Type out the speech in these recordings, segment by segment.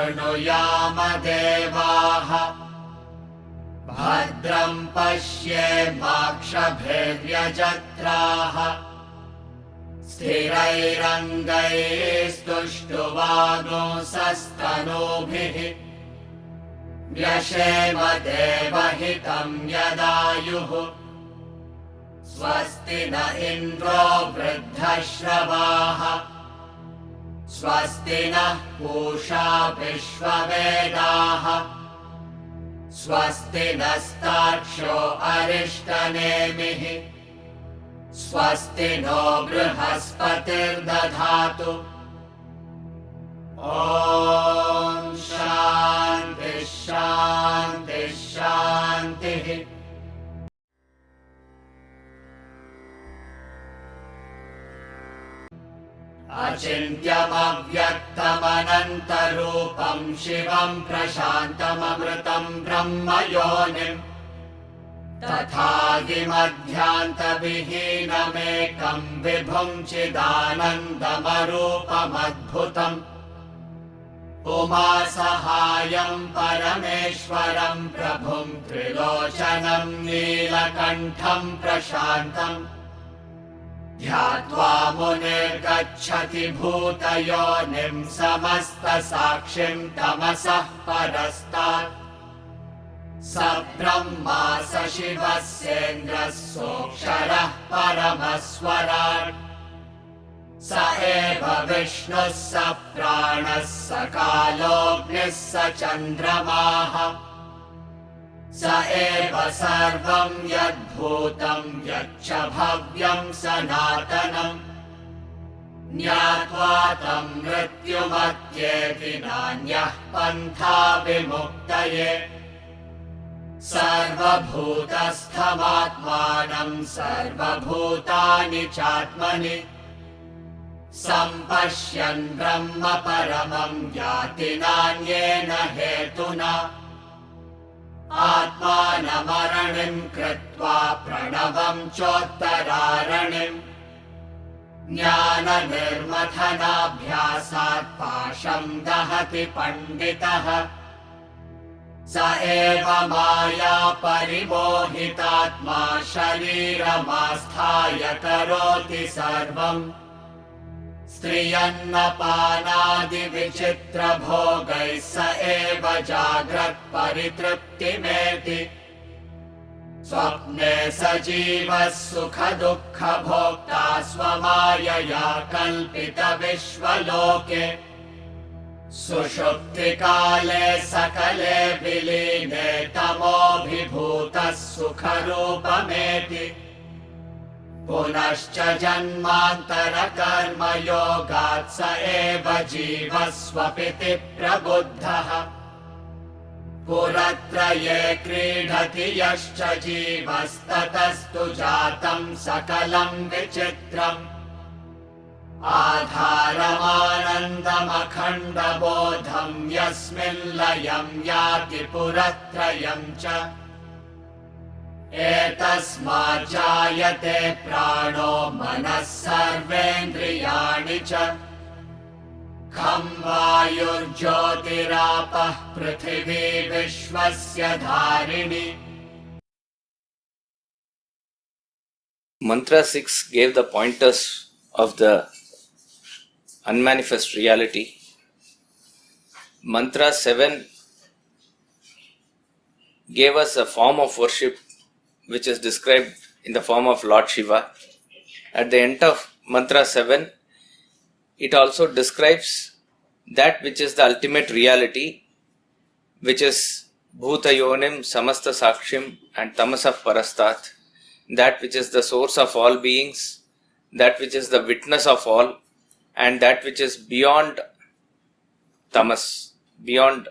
शृणुयाम देवाः। भद्रं पश्येमाक्षभिर्यजत्राः। स्थिरैरङ्गैस्तुष्टुवागुंसस्तनूभिः। व्यशेम देवहितं यदायुः। स्वस्ति न इन्द्रो वृद्धश्रवाः। स्वस्ति नः पूषा विश्ववेदाः। स्वस्ति नस्तार्क्ष्यो अरिष्टनेमिः। स्वस्ति नो बृहस्पतिर्दधातु। ॐ शान्तिः शान्तिः शान्तिः। अचिन्त्यमव्यक्तमनन्तरूपं शिवं प्रशान्तममृतं ब्रह्मयोनिम् तथादिमध्यान्तविहीनमेकं विभुं चिदानन्दमरूपमद्भुतम्। उमासहायं परमेश्वरं प्रभुं त्रिलोचनं नीलकण्ठं प्रशान्तम्। ध्यात्वा मुनिर्गच्छति भूतयोनिं समस्तसाक्षिं तमसः परस्तात्। स ब्रह्मा स शिवः सेन्द्रः सोऽक्षरः परमस्वराट्। स एव विष्णुः स प्राणः स कालोऽग्निः स चन्द्रमाः। स एव सर्वं यद्भूतं यच्च भव्यं सनातनम्। ज्ञात्वा तं मृत्युमत्येति नान्यः पन्था विमुक्तये। सर्वभूतस्थमात्मानं सर्वभूतानि चात्मनि सम्पश्यन् ब्रह्म परमं याति नान्येन हेतुना। आत्मानमरणिं कृत्वा प्रणवं चोत्तरारणिम्। ज्ञाननिर्मथनाभ्यासात् पाशं दहति पण्डितः। स एव माया परिमोहितात्मा शरीरमास्थाय करोति सर्वम्। स्त्रियन्नपानादिविचित्रभोगैः स एव जाग्रत् परितृप्तिमेति। स्वप्ने सजीवः सुखदुःखभोक्ता स्वमायया कल्पितविश्वलोके। सुषुप्तिकाले सकले विलीने तमोभिभूतः सुखरूपमेति। पुनश्च जन्मान्तरकर्मयोगात् स एव जीवः स्वपिति प्रबुद्धः। पुरत्रये क्रीडति यश्च जीवस्ततस्तु जातं सकलं विचित्रम्। आधारमानन्दमखण्डबोधं यस्मिन् लयं याति पुरत्रयं च। एतस्माज्जायते प्राणो मनः सर्वेन्द्रियाणि च। खं वायुर्ज्योतिरापः पृथिवी विश्वस्य धारिणी। Mantra 6 gave the pointers of the unmanifest reality. Mantra 7 gave us a form of worship which is described in the form of Lord Shiva. At the end of Mantra 7, it also describes that which is the ultimate reality, which is Bhutayonim, Samasta Sakshim and Tamasah Parastat, that which is the source of all beings, that which is the witness of all, and that which is beyond tamas, beyond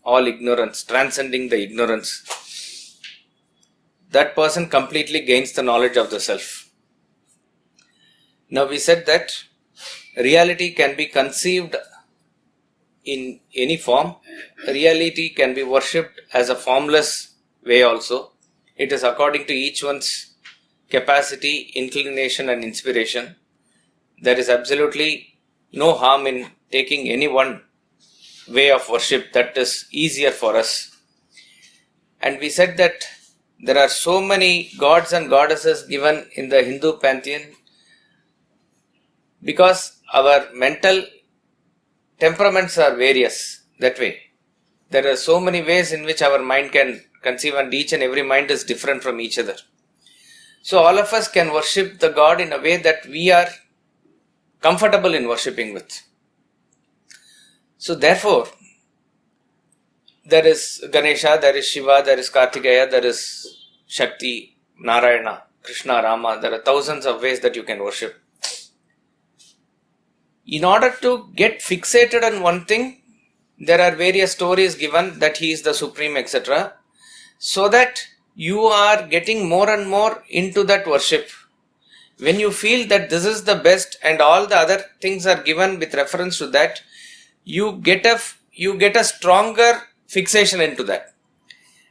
all ignorance, transcending the ignorance. That person completely gains the knowledge of the self. Now we said that reality can be conceived in any form. Reality can be worshipped as a formless way also. It is according to each one's capacity, inclination and inspiration. There is absolutely no harm in taking any one way of worship that is easier for us. And we said that there are so many gods and goddesses given in the Hindu pantheon because our mental temperaments are various that way. There are so many ways in which our mind can conceive, and each and every mind is different from each other. So all of us can worship the God in a way that we are comfortable in worshipping with. So therefore, there is Ganesha, there is Shiva, there is Kartikeya, there is Shakti, Narayana, Krishna, Rama. There are thousands of ways that you can worship. In order to get fixated on one thing, there are various stories given that he is the supreme, etc. So that you are getting more and more into that worship. When you feel that this is the best and all the other things are given with reference to that, you get a stronger fixation into that.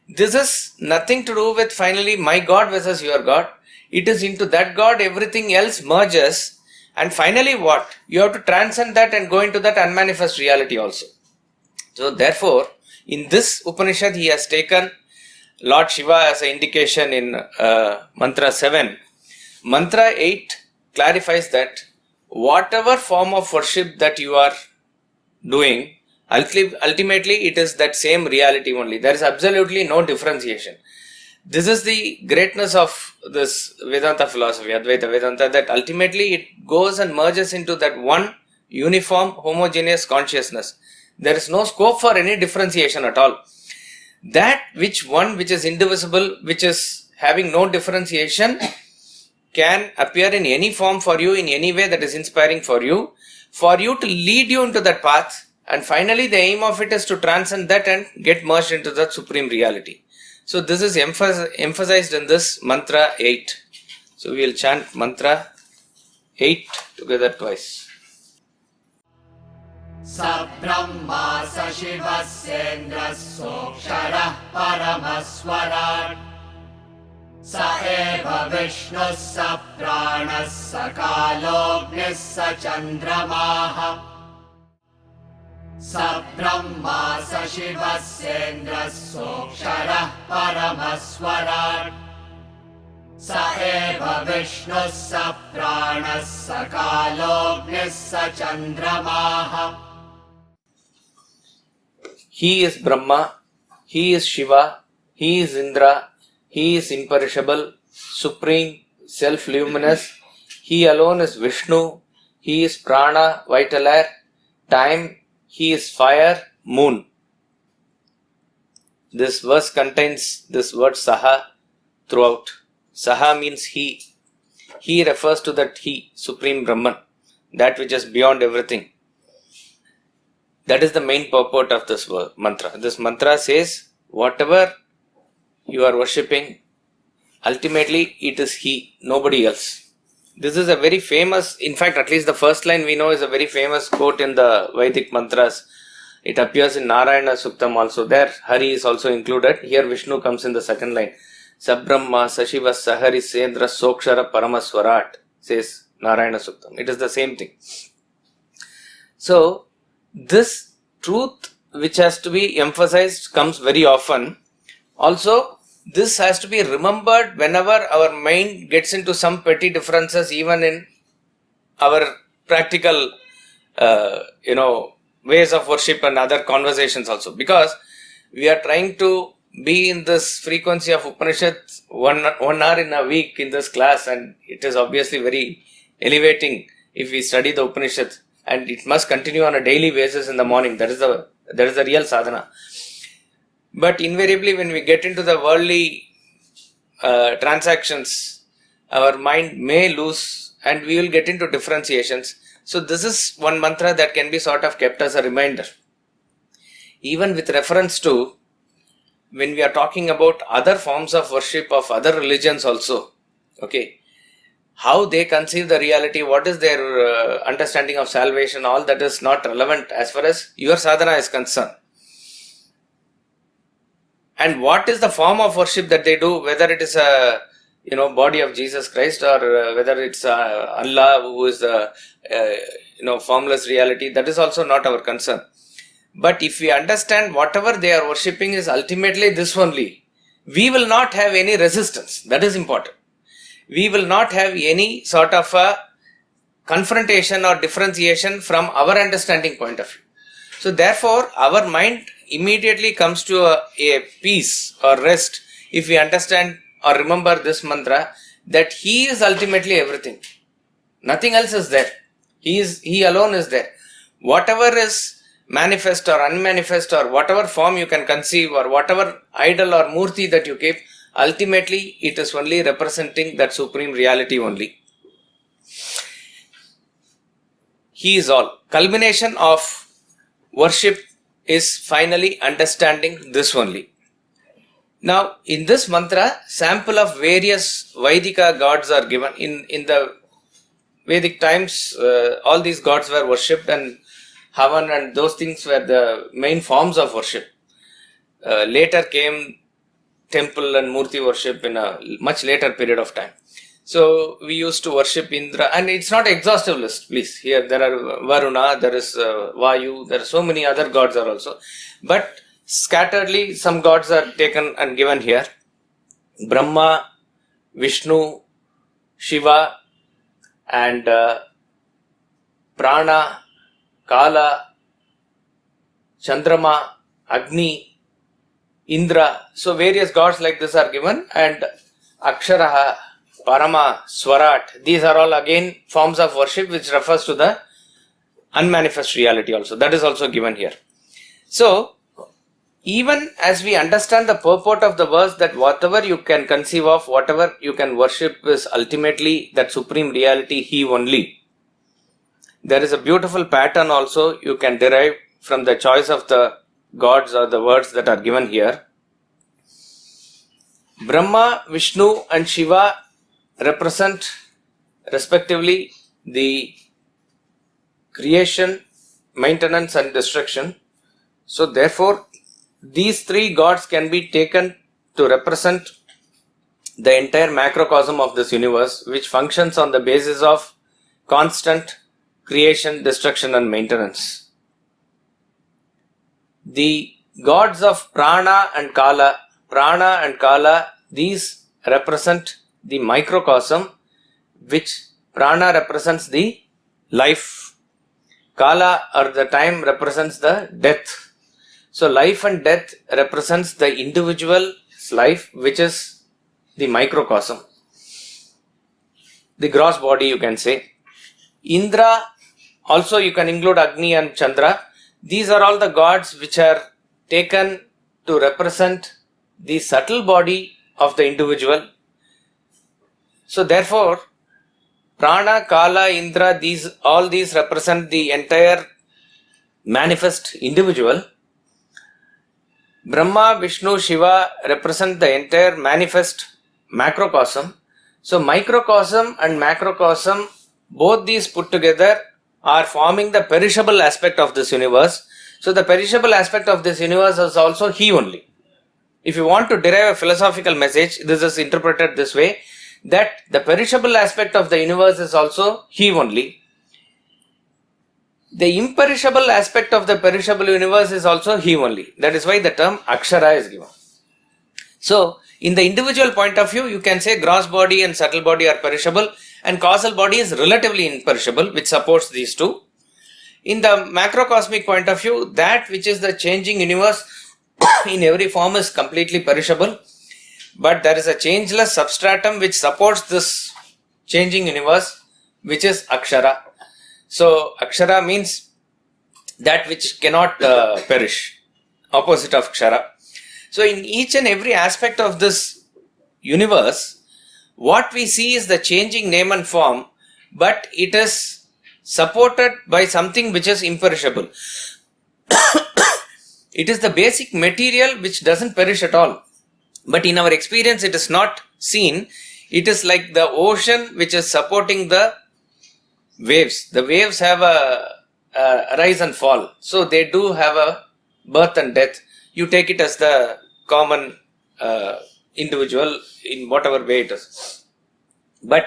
This is nothing to do with finally my God versus your God. It is into that God everything else merges, and finally what? You have to transcend that and go into that unmanifest reality also. So therefore, in this Upanishad he has taken Lord Shiva as an indication in Mantra 7. Mantra 8 clarifies that whatever form of worship that you are doing, ultimately it is that same reality only. There is absolutely no differentiation. This is the greatness of this Vedanta philosophy, Advaita Vedanta, that ultimately it goes and merges into that one uniform homogeneous consciousness. There is no scope for any differentiation at all. That which is indivisible, which is having no differentiation, can appear in any form for you, in any way that is inspiring for you to lead you into that path, and finally the aim of it is to transcend that and get merged into that supreme reality. So this is emphasized in this Mantra 8. So we will chant Mantra 8 together twice. Sa Brahma sa Shivasendra Sokshara Paramaswarat Sa eva Vishnu sa Prana sa Kalognis sa Chandramaha Sa Brahma sa Shivasendra Sokshara Paramaswarat Sa eva Vishnu sa Prana sa Kalognis sa Chandramaha. He is Brahma, he is Shiva, he is Indra, he is imperishable, supreme, self-luminous. He alone is Vishnu, he is Prana, vital air, time, he is fire, moon. This verse contains this word Saha throughout. Saha means he. He refers to that he, Supreme Brahman, that which is beyond everything. That is the main purport of this mantra. This mantra says, whatever you are worshipping, ultimately it is he, nobody else. This is a very famous, in fact, at least the first line we know is a very famous quote in the Vedic mantras. It appears in Narayana Suktam also. There, Hari is also included. Here, Vishnu comes in the second line. Sabrahma Sashiva Sahari Sendra Sokshara Paramaswarat, says Narayana Suktam. It is the same thing. So, this truth which has to be emphasized comes very often. Also, this has to be remembered whenever our mind gets into some petty differences, even in our practical, ways of worship and other conversations also. Because we are trying to be in this frequency of Upanishad 1 hour in a week in this class, and it is obviously very elevating if we study the Upanishad, and it must continue on a daily basis in the morning. That is the real sadhana. But invariably when we get into the worldly transactions, our mind may lose and we will get into differentiations. So this is one mantra that can be sort of kept as a reminder. Even with reference to when we are talking about other forms of worship of other religions also, okay, how they conceive the reality, what is their understanding of salvation, all that is not relevant as far as your sadhana is concerned. And what is the form of worship that they do, whether it is a body of Jesus Christ or whether it's Allah who is the formless reality, that is also not our concern. But if we understand whatever they are worshipping is ultimately this only, we will not have any resistance. That is important. We will not have any sort of a confrontation or differentiation from our understanding point of view. So therefore, our mind immediately comes to a peace or rest if we understand or remember this mantra, that He is ultimately everything. Nothing else is there. He alone is there. Whatever is manifest or unmanifest or whatever form you can conceive or whatever idol or murti that you keep, ultimately it is only representing that supreme reality only. He is all. Culmination of worship is finally understanding this only. Now, in this mantra, sample of various Vaidika gods are given. In the Vedic times, all these gods were worshipped, and Havan and those things were the main forms of worship. Later came temple and murti worship in a much later period of time. So we used to worship Indra, and it's not exhaustive list, please. Here there are Varuna, there is Vayu, there are so many other gods are also. But scatteredly, some gods are taken and given here. Brahma, Vishnu, Shiva, and Prana, Kala, Chandrama, Agni, Indra. So various gods like this are given, and Aksharaha, Parama, Swarat. These are all again forms of worship which refers to the unmanifest reality also. That is also given here. So, even as we understand the purport of the verse that whatever you can conceive of, whatever you can worship is ultimately that supreme reality, He only. There is a beautiful pattern also you can derive from the choice of the gods or the words that are given here. Brahma, Vishnu and Shiva represent respectively the creation, maintenance and destruction. So therefore, these three gods can be taken to represent the entire macrocosm of this universe, which functions on the basis of constant creation, destruction and maintenance. The gods of Prana and Kala, these represent the microcosm, which Prana represents the life. Kala or the time represents the death. So life and death represents the individual's life, which is the microcosm, the gross body you can say. Indra, also you can include Agni and Chandra. These are all the gods which are taken to represent the subtle body of the individual. So therefore, Prana, Kala, Indra, all these represent the entire manifest individual. Brahma, Vishnu, Shiva represent the entire manifest macrocosm. So microcosm and macrocosm, both these put together are forming the perishable aspect of this universe. So the perishable aspect of this universe is also He only. If you want to derive a philosophical message, this is interpreted this way, that the perishable aspect of the universe is also He only. The imperishable aspect of the perishable universe is also He only. That is why the term Akshara is given. So, in the individual point of view, you can say gross body and subtle body are perishable, and causal body is relatively imperishable, which supports these two. In the macrocosmic point of view, that which is the changing universe in every form is completely perishable, but there is a changeless substratum which supports this changing universe, which is Akshara. So Akshara means that which cannot perish, opposite of Kshara. So in each and every aspect of this universe, what we see is the changing name and form, but it is supported by something which is imperishable. It is the basic material which doesn't perish at all. But in our experience, it is not seen. It is like the ocean which is supporting the waves. The waves have a rise and fall. So they do have a birth and death. You take it as the common individual in whatever way it is. But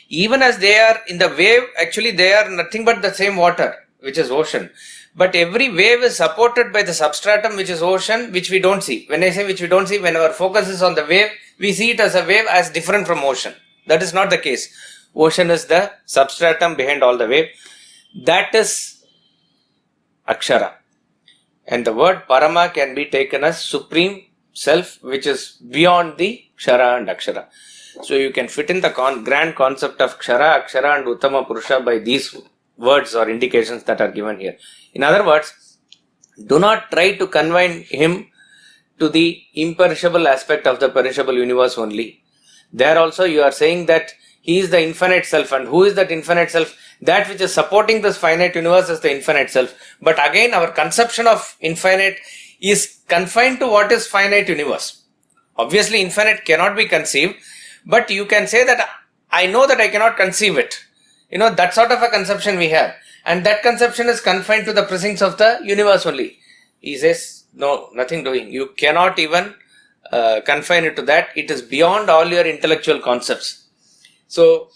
even as they are in the wave, actually they are nothing but the same water. which is ocean. But every wave is supported by the substratum, which is ocean, which we don't see. When I say which we don't see, when our focus is on the wave, we see it as a wave as different from ocean. That is not the case. Ocean is the substratum behind all the wave. That is Akshara. And the word Parama can be taken as supreme self, which is beyond the Kshara and Akshara. So you can fit in the grand concept of Kshara, Akshara and Uttama Purusha by these words or indications that are given here. In other words, do not try to confine him to the imperishable aspect of the perishable universe only. There also you are saying that he is the infinite self, and who is that infinite self? That which is supporting this finite universe is the infinite self. But again, our conception of infinite is confined to what is finite universe. Obviously, infinite cannot be conceived, but you can say that I know that I cannot conceive it. That sort of a conception we have. And that conception is confined to the precincts of the universe only. He says, no, nothing doing. You cannot even confine it to that. It is beyond all your intellectual concepts. So,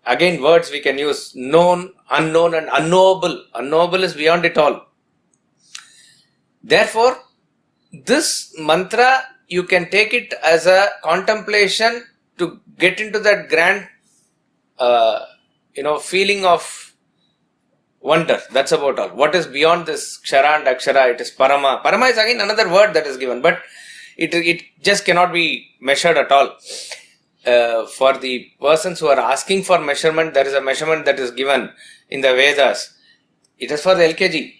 again, words we can use: known, unknown, and unknowable. Unknowable is beyond it all. Therefore, this mantra, you can take it as a contemplation to get into that grand, feeling of wonder. That's about all. What is beyond this Kshara and Akshara? It is Parama. Parama is again another word that is given, but it just cannot be measured at all. For the persons who are asking for measurement, there is a measurement that is given in the Vedas. It is for the LKG,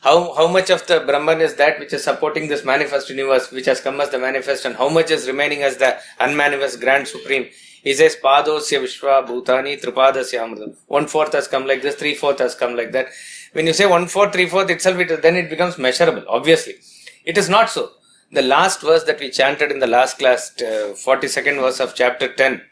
how much of the Brahman is that which is supporting this manifest universe, which has come as the manifest, and how much is remaining as the unmanifest grand supreme. He says, Padosya Vishwa Bhutani Tripadasya Amrita. 1/4 has come like this, 3/4 has come like that. When you say 1/4, 3/4 itself, then it becomes measurable, obviously. It is not so. The last verse that we chanted in the last class, 42nd verse of chapter 10,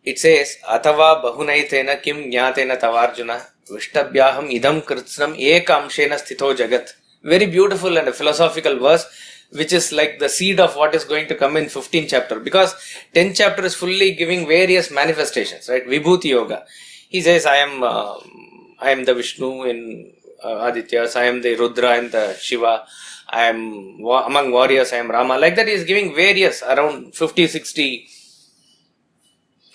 it says, Atava Bahunaitena Kim Jnatena Tavarjuna Vishtabhyaham Idam Kritsnam Ekamshena Sthito Jagat. Very beautiful and a philosophical verse, which is like the seed of what is going to come in 15th chapter. Because 10th chapter is fully giving various manifestations, right? Vibhuti Yoga. He says, I am the Vishnu in Adityas, I am the Rudra, I am the Shiva. I am among warriors, I am Rama. Like that, he is giving various around 50, 60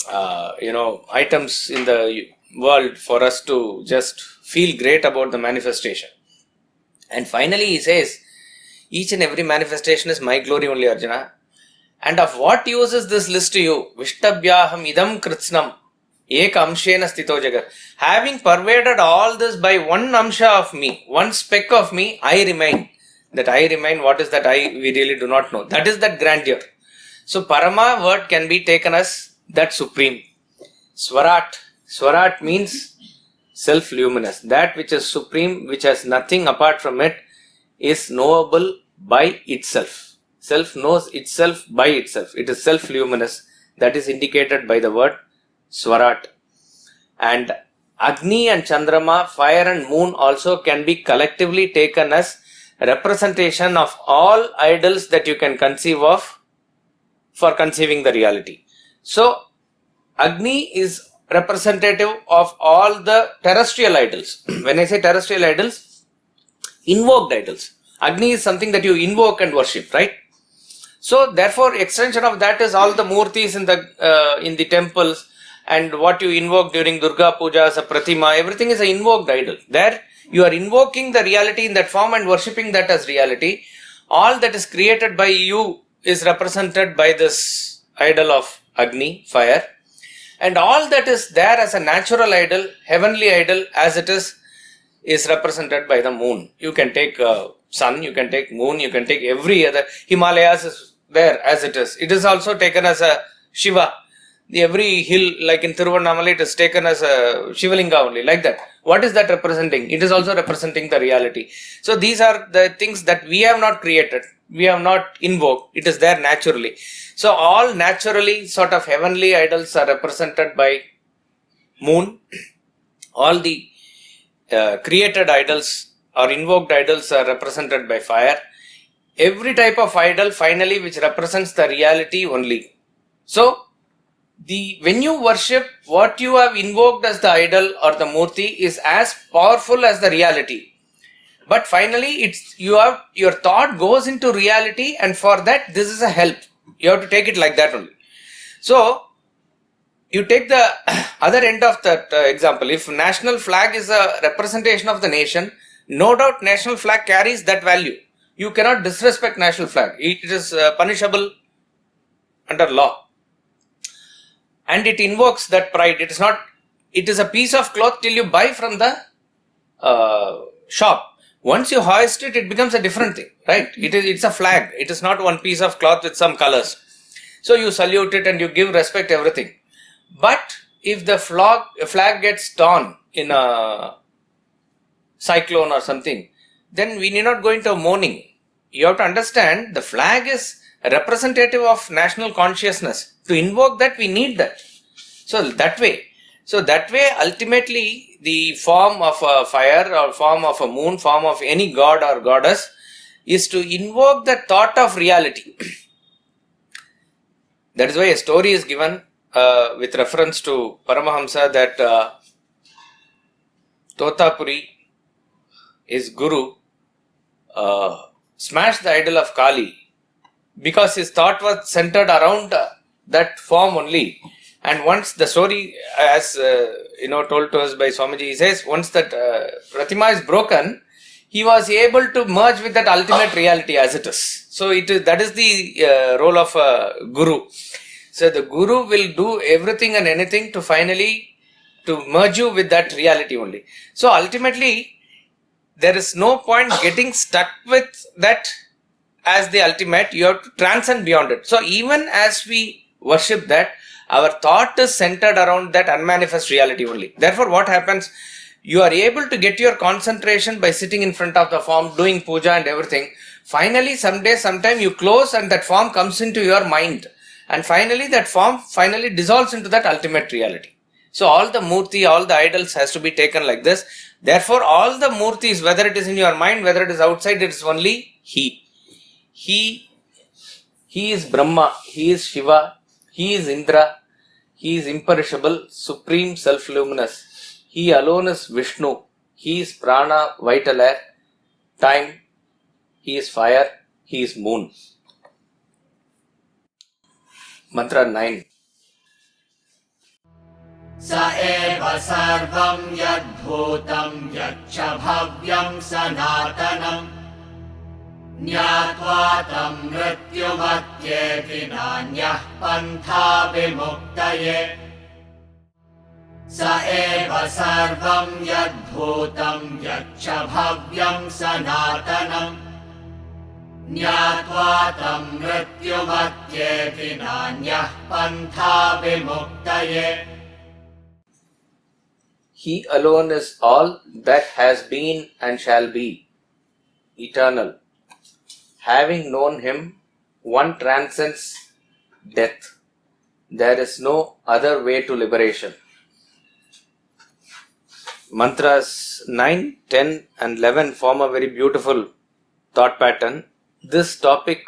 items in the world for us to just feel great about the manifestation. And finally, he says, each and every manifestation is my glory only, Arjuna. And of what use is this list to you? Vishtabhyaham idam kritsnam eka amshena sthito jagat. Having pervaded all this by one amsha of me, one speck of me, I remain. That I remain, what is that I? We really do not know. That is that grandeur. So Parama word can be taken as that supreme. Swarat. Swarat means self-luminous. That which is supreme, which has nothing apart from it, is knowable by itself. Self knows itself by itself. It is self-luminous. That is indicated by the word Swarat. And Agni and Chandrama, fire and moon also can be collectively taken as representation of all idols that you can conceive of for conceiving the reality. So, Agni is representative of all the terrestrial idols. When I say terrestrial idols, invoked idols. Agni is something that you invoke and worship, right? So, therefore, extension of that is all the murtis in the temples, and what you invoke during Durga Puja as a pratima. Everything is an invoked idol. There, you are invoking the reality in that form and worshipping that as reality. All that is created by you is represented by this idol of Agni, fire. And all that is there as a natural idol, heavenly idol, as it is represented by the moon. You can take sun, you can take moon, you can take every other. Himalayas is there as it is. It is also taken as a Shiva. Every hill, like in Tiruvannamalai, it is taken as a Shivalinga only, like that. What is that representing? It is also representing the reality. So these are the things that we have not created. We have not invoked. It is there naturally. So all naturally sort of heavenly idols are represented by moon. All the created idols or invoked idols are represented by fire. Every type of idol finally which represents the reality only. So when you worship, what you have invoked as the idol or the murti is as powerful as the reality. But finally, your thought goes into reality, and for that, this is a help. You have to take it like that only. So, you take the other end of that example. If national flag is a representation of the nation, no doubt national flag carries that value. You cannot disrespect national flag. It is punishable under law. And it invokes that pride. It is a piece of cloth till you buy from the shop. Once you hoist it, it becomes a different thing, right? It's a flag. It is not one piece of cloth with some colors. So you salute it and you give respect, everything. But if the flag gets torn in a cyclone or something, then we need not go into mourning. You have to understand the flag is a representative of national consciousness. To invoke that, we need that. So that way, ultimately, the form of a fire or form of a moon, form of any god or goddess is to invoke the thought of reality. That is why a story is given with reference to Paramahamsa that Totapuri, his guru, smashed the idol of Kali because his thought was centered around that form only. And once the story, as told to us by Swamiji, he says, once that Pratima is broken, he was able to merge with that ultimate reality as it is. So that is the role of a guru. So the guru will do everything and anything to finally to merge you with that reality only. So ultimately, there is no point getting stuck with that as the ultimate. You have to transcend beyond it. So even as we worship that, our thought is centered around that unmanifest reality only. Therefore, what happens? You are able to get your concentration by sitting in front of the form, doing puja and everything. Finally, sometime you close and that form comes into your mind. And finally, that form finally dissolves into that ultimate reality. So all the murti, all the idols has to be taken like this. Therefore, all the murtis, whether it is in your mind, whether it is outside, it is only He. He is Brahma, He is Shiva, He is Indra, He is imperishable, supreme, self-luminous. He alone is Vishnu. He is Prana, vital air, time. He is fire. He is moon. Mantra 9. Sa eva sarvam yadbhutam yaccha bhavyam sanatanam Nyatva tam mrityumatyeti nanyah pantha vimuktaye Sa eva sarvam yadbhutam yaccha bhavyam sanatanam Nyatva tam mrityumatyeti nanyah pantha vimuktaye He alone is all that has been and shall be, eternal. Having known Him, one transcends death. There is no other way to liberation. Mantras 9, 10 and 11 form a very beautiful thought pattern. This topic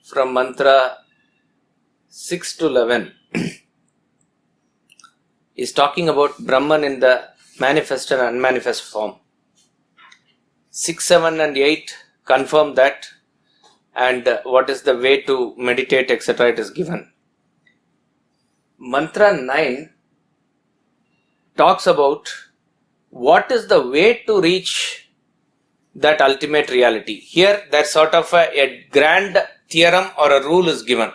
from mantra 6 to 11 is talking about Brahman in the manifest and unmanifest form. 6, 7 and 8 confirm that, and what is the way to meditate, etc. it is given. Mantra 9 talks about what is the way to reach that ultimate reality. Here, there's sort of a grand theorem or a rule is given.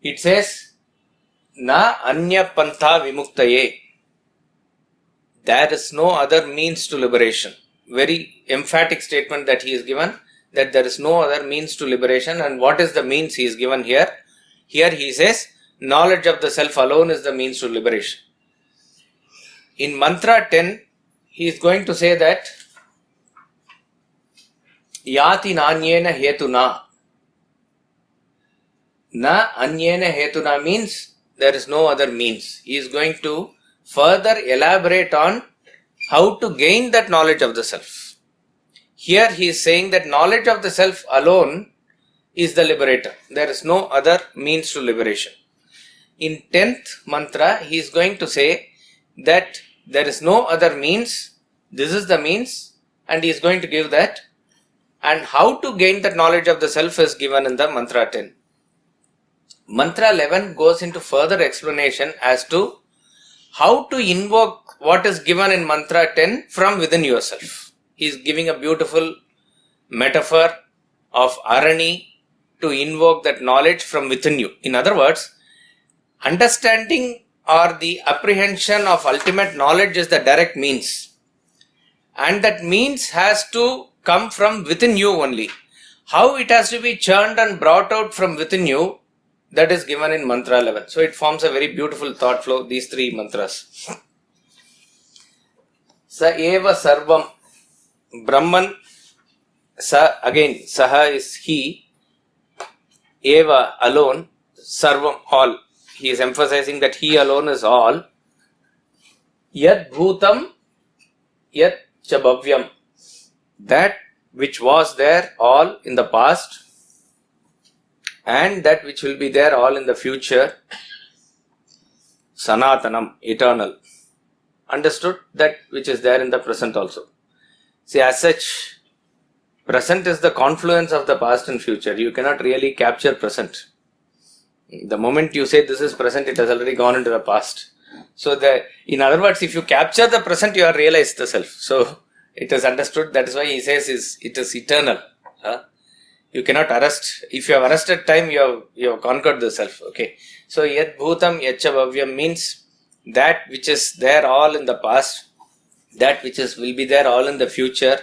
It says, Na anya pantha vimuktaye. There is no other means to liberation. Very emphatic statement that he is given, that there is no other means to liberation. And what is the means he is given here? Here he says, knowledge of the self alone is the means to liberation. In mantra 10, he is going to say that Yati nanyena hetuna. Na anyena hetuna means there is no other means. He is going to further elaborate on how to gain that knowledge of the self. Here he is saying that knowledge of the self alone is the liberator. There is no other means to liberation. in 10th mantra, he is going to say that there is no other means, this is the means, and he is going to give that. And how to gain that knowledge of the self is given in the mantra 10. Mantra 11 goes into further explanation as to how to invoke what is given in mantra 10 from within yourself. He is giving a beautiful metaphor of Arani to invoke that knowledge from within you. In other words, understanding or the apprehension of ultimate knowledge is the direct means. And that means has to come from within you only. How it has to be churned and brought out from within you, that is given in mantra 11. So it forms a very beautiful thought flow, these three mantras. Sa eva sarvam. Brahman, sa, again, saha is he. Eva, alone. Sarvam, all. He is emphasizing that he alone is all. Yad bhutam, yad chabhavyam. That which was there all in the past and that which will be there all in the future. Sanatanam, eternal. Understood? That which is there in the present also. See, as such, present is the confluence of the past and future. You cannot really capture present. The moment you say this is present, it has already gone into the past. So, in other words, if you capture the present, you have realized the self. So, it is understood. That is why he says it is eternal. You cannot arrest. If you have arrested time, you have conquered the self. Okay. So, yad bhutam yacha bhavyam means that which is there all in the past, that which will be there all in the future,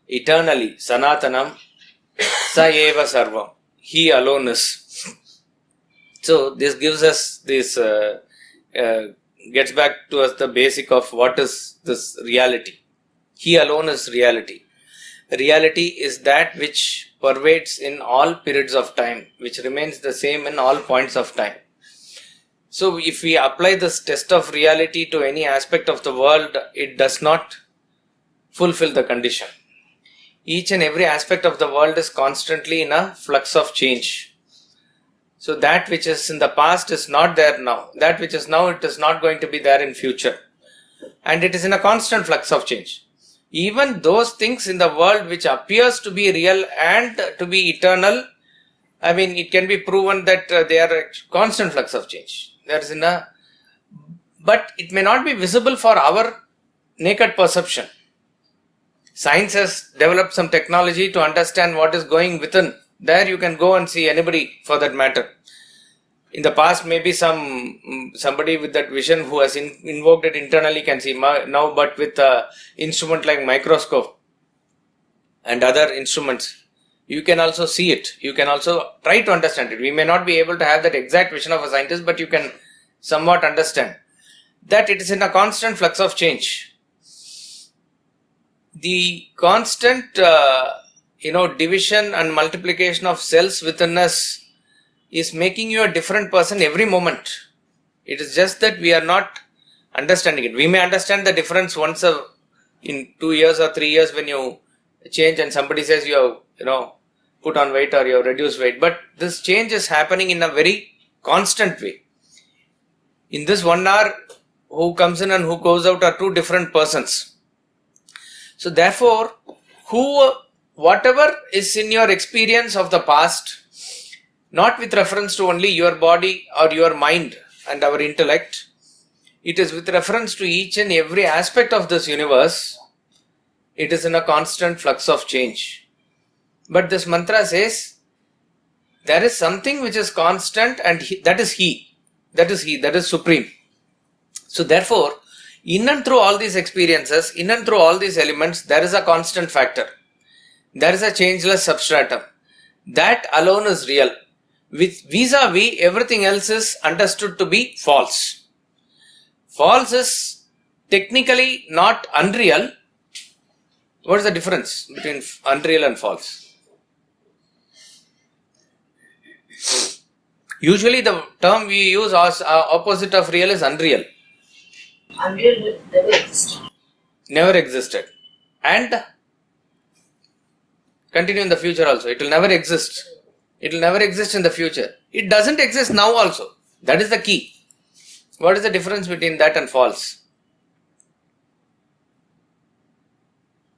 eternally. Sanatanam, sa eva sarvam. He alone is. So, this gives us this, gets back to us the basic of what is this reality. He alone is reality. Reality is that which pervades in all periods of time, which remains the same in all points of time. So, if we apply this test of reality to any aspect of the world, it does not fulfill the condition. Each and every aspect of the world is constantly in a flux of change. So that which is in the past is not there now. That which is now, it is not going to be there in future. And it is in a constant flux of change. Even those things in the world which appears to be real and to be eternal, I mean, it can be proven that they are a constant flux of change. But it may not be visible for our naked perception. Science has developed some technology to understand what is going within. There you can go and see anybody for that matter. In the past, maybe somebody with that vision who has invoked it internally can see now, but with an instrument like microscope and other instruments, you can also see it. You can also try to understand it. We may not be able to have that exact vision of a scientist, but you can somewhat understand that it is in a constant flux of change. The constant division and multiplication of cells within us is making you a different person every moment. It is just that we are not understanding it. We may understand the difference once in 2 years or 3 years when you change and somebody says you have put on weight or you have reduced weight. But this change is happening in a very constant way. In this 1 hour, who comes in and who goes out are two different persons. So therefore, whatever is in your experience of the past, not with reference to only your body or your mind and our intellect, it is with reference to each and every aspect of this universe. It is in a constant flux of change. But this mantra says, there is something which is constant and that is He. That is Supreme. So therefore, in and through all these experiences, in and through all these elements, there is a constant factor. There is a changeless substratum. That alone is real. Vis-a-vis, everything else is understood to be false. False is technically not unreal. What is the difference between unreal and false? Usually the term we use as opposite of real is unreal. Unreal never existed. Never existed. And continue in the future also. It will never exist. It will never exist in the future. It doesn't exist now also. That is the key. What is the difference between that and false?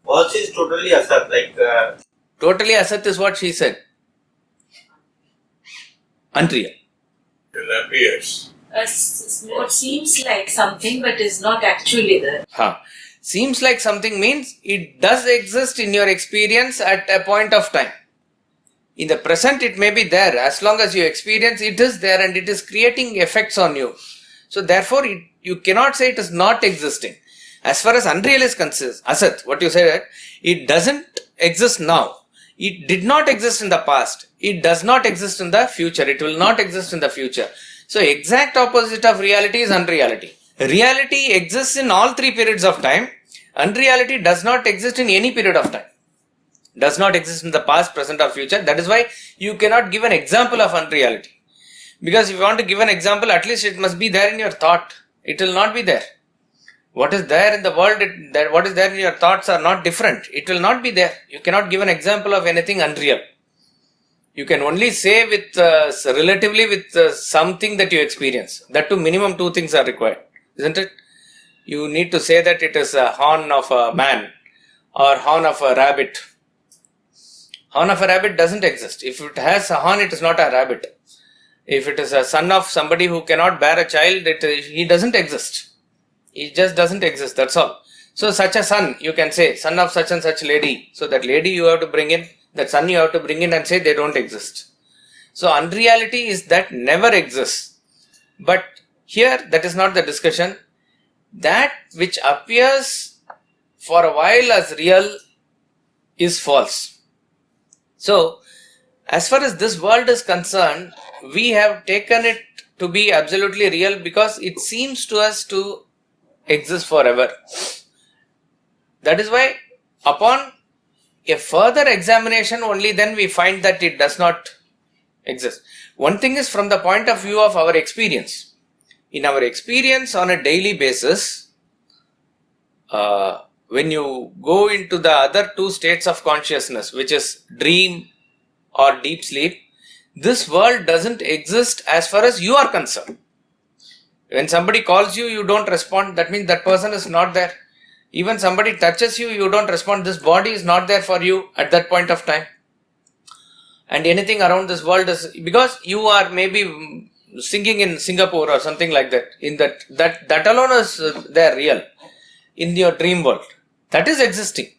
False is totally asat, Totally asat is what she said. Unreal. It appears. What seems like something but is not actually there. Seems like something means it does exist in your experience at a point of time. In the present, it may be there. As long as you experience, it is there and it is creating effects on you. So therefore, you cannot say it is not existing. As far as unreal is concerned, asat, what you said, it doesn't exist now. It did not exist in the past. It does not exist in the future. It will not exist in the future. So exact opposite of reality is unreality. Reality exists in all three periods of time. Unreality does not exist in any period of time. Does not exist in the past, present or future. That is why you cannot give an example of unreality. Because if you want to give an example, at least it must be there in your thought. It will not be there. What is there in the world, what is there in your thoughts are not different. It will not be there. You cannot give an example of anything unreal. You can only say with relatively with something that you experience. That too, minimum two things are required, isn't it? You need to say that it is a horn of a man or horn of a rabbit. Horn of a rabbit doesn't exist. If it has a horn, it is not a rabbit. If it is a son of somebody who cannot bear a child, he doesn't exist. He just doesn't exist, that's all. So such a son, you can say, son of such and such lady. So that lady you have to bring in, that son you have to bring in and say they don't exist. So unreality is that never exists. But here, that is not the discussion. That which appears for a while as real is false. So, as far as this world is concerned, we have taken it to be absolutely real because it seems to us to exist forever. That is why upon a further examination only then we find that it does not exist. One thing is from the point of view of our experience. In our experience on a daily basis, when you go into the other two states of consciousness, which is dream or deep sleep, this world doesn't exist as far as you are concerned. When somebody calls you, you don't respond. That means that person is not there. Even somebody touches you, you don't respond. This body is not there for you at that point of time. And anything around this world is because you are maybe singing in Singapore or something like that. In that alone is there real in your dream world. That is existing.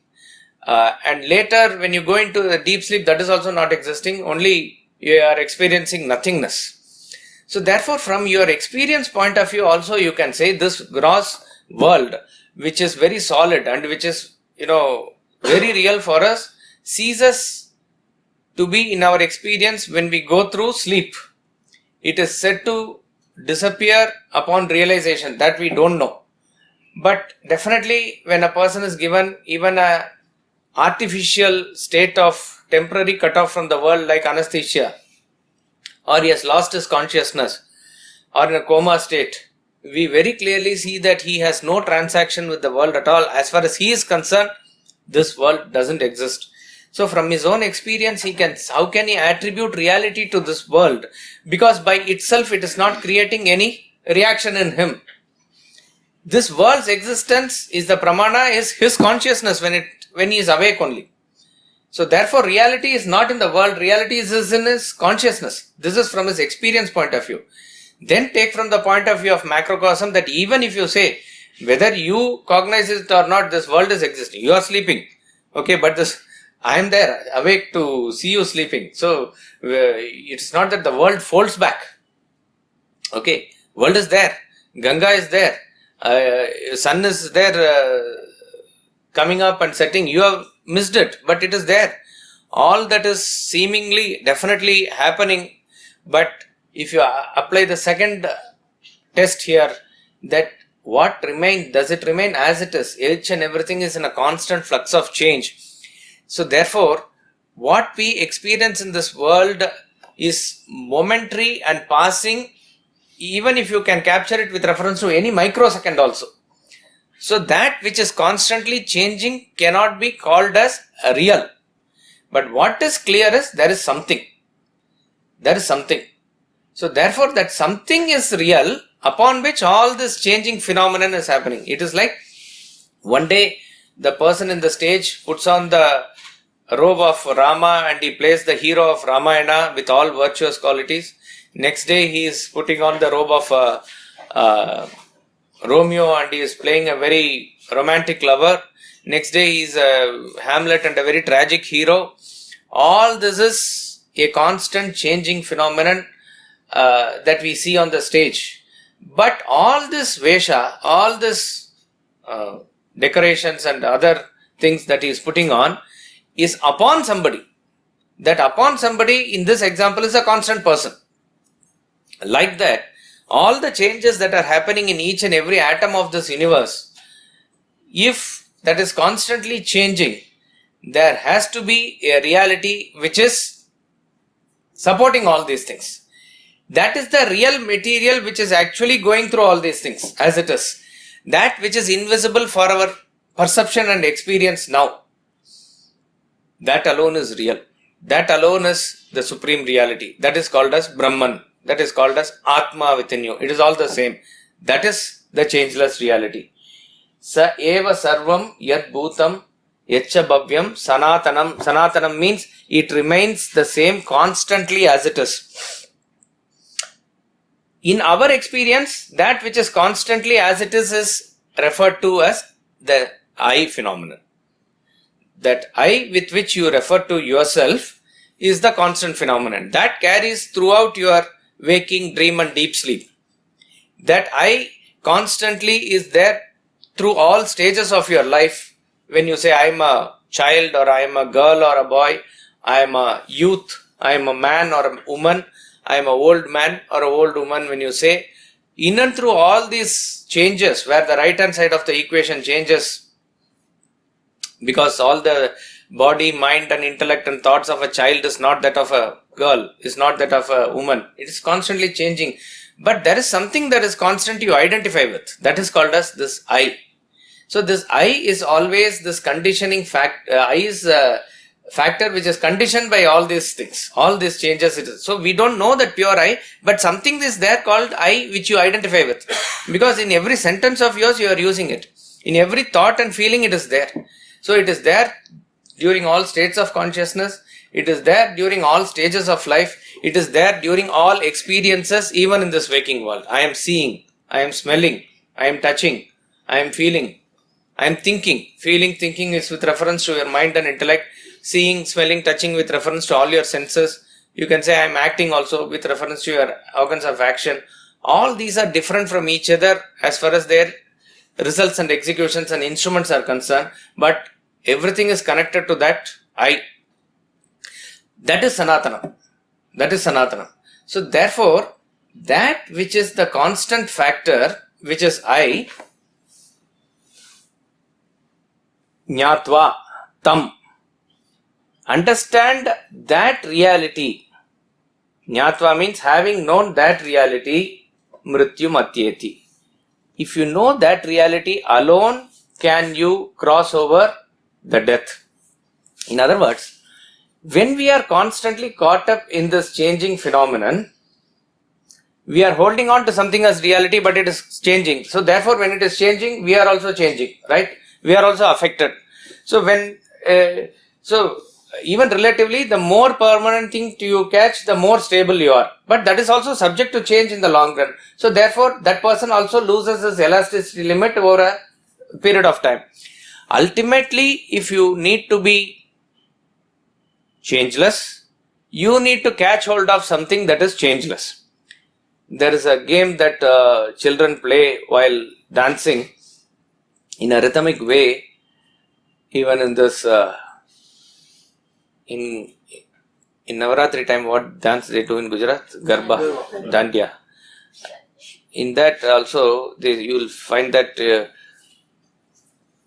And later when you go into the deep sleep, that is also not existing. Only you are experiencing nothingness. So therefore, from your experience point of view also, you can say this gross world, which is very solid and which is, very real for us, ceases to be in our experience when we go through sleep. It is said to disappear upon realization that we don't know. But definitely when a person is given even a artificial state of temporary cutoff from the world like anesthesia, or he has lost his consciousness, or in a coma state, we very clearly see that he has no transaction with the world at all. As far as he is concerned, this world doesn't exist. So from his own experience, how can he attribute reality to this world? Because by itself, it is not creating any reaction in him. This world's existence is the pramana, is his consciousness when he is awake only. So therefore, reality is not in the world, reality is in his consciousness. This is from his experience point of view. Then take from the point of view of macrocosm that even if you say, whether you cognize it or not, this world is existing. You are sleeping. Okay, but I am there, awake to see you sleeping. So it's not that the world folds back. Okay, world is there. Ganga is there. Sun is there coming up and setting. You have missed it, but it is there. All that is seemingly definitely happening. But if you apply the second test here, that what remains, does it remain as it is? Each and everything is in a constant flux of change. So therefore, what we experience in this world is momentary and passing, even if you can capture it with reference to any microsecond also. So that which is constantly changing cannot be called as real. But what is clear is there is something. There is something. So therefore that something is real upon which all this changing phenomenon is happening. It is like one day the person in the stage puts on the robe of Rama and he plays the hero of Ramayana with all virtuous qualities. Next day he is putting on the robe of Romeo and he is playing a very romantic lover. Next day he is a Hamlet and a very tragic hero. All this is a constant changing phenomenon that we see on the stage. But all this Vesha, all this decorations and other things that he is putting on is upon somebody. That upon somebody in this example is a constant person. Like that, all the changes that are happening in each and every atom of this universe, if that is constantly changing, there has to be a reality which is supporting all these things. That is the real material which is actually going through all these things as it is. That which is invisible for our perception and experience now. That alone is real. That alone is the supreme reality. That is called as Brahman. That is called as Atma within you. It is all the same. That is the changeless reality. Sa eva sarvam yad bhutam yaccha bhavyam sanatanam. Sanatanam means it remains the same constantly as it is. In our experience, that which is constantly as it is referred to as the I phenomenon. That I with which you refer to yourself is the constant phenomenon. That carries throughout your waking, dream and deep sleep. That I constantly is there through all stages of your life. When you say I am a child or I am a girl or a boy, I am a youth, I am a man or a woman, I am an old man or an old woman, when you say, in and through all these changes where the right hand side of the equation changes, because all the body, mind and intellect and thoughts of a child is not that of a girl, is not that of a woman. It is constantly changing. But there is something that is constant you identify with. That is called as this I. So this I is always this conditioning I is a factor which is conditioned by all these things, all these changes. It is. So we don't know that pure I, but something is there called I which you identify with. Because in every sentence of yours you are using it. In every thought and feeling it is there. So it is there during all states of consciousness. It is there during all stages of life. It is there during all experiences, even in this waking world. I am seeing, I am smelling, I am touching, I am feeling, I am thinking. Feeling, thinking is with reference to your mind and intellect. Seeing, smelling, touching with reference to all your senses. You can say I am acting also with reference to your organs of action. All these are different from each other as far as their results and executions and instruments are concerned. But everything is connected to that I. That is Sanatana. That is Sanatana. So therefore, that which is the constant factor, which is I, Jnatva, Tam. Understand that reality. Jnatva means having known that reality, Mrityu Matyeti. If you know that reality alone, can you cross over the death. In other words, when we are constantly caught up in this changing phenomenon, we are holding on to something as reality, but it is changing. So therefore, when it is changing, we are also changing, right? We are also affected. So even relatively, the more permanent thing you catch, the more stable you are. But that is also subject to change in the long run. So therefore, that person also loses his elasticity limit over a period of time. Ultimately, if you need to be changeless, you need to catch hold of something that is changeless. There is a game that children play while dancing in a rhythmic way, even in this in Navaratri time. What dance they do in Gujarat? Garba, Dandiya. In that also you will find that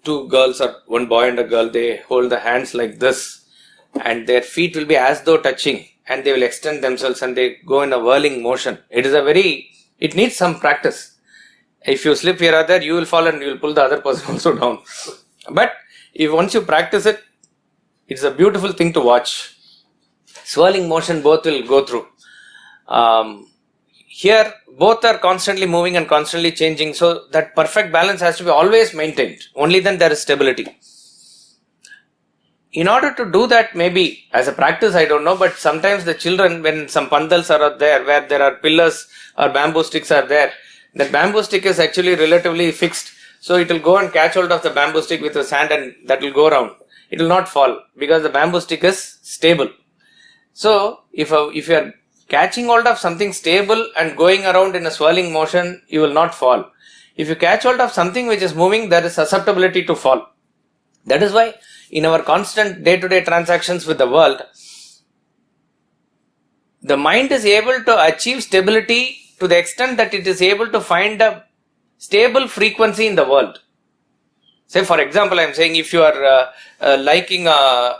two girls or one boy and a girl, they hold the hands like this and their feet will be as though touching and they will extend themselves and they go in a whirling motion. It needs some practice. If you slip here or there, you will fall and you will pull the other person also down. But if once you practice it, it's a beautiful thing to watch. Swirling motion both will go through. here both are constantly moving and constantly changing, so that perfect balance has to be always maintained. Only then there is stability. In order to do that, maybe as a practice, I don't know, but sometimes the children, when some pandals are out there where there are pillars or bamboo sticks are there, that bamboo stick is actually relatively fixed, so it will go and catch hold of the bamboo stick with his hand and that will go around. It will not fall because the bamboo stick is stable. So if you are catching hold of something stable and going around in a swirling motion, you will not fall. If you catch hold of something which is moving, there is susceptibility to fall. That is why in our constant day-to-day transactions with the world, the mind is able to achieve stability to the extent that it is able to find a stable frequency in the world. Say for example, I am saying if you are liking a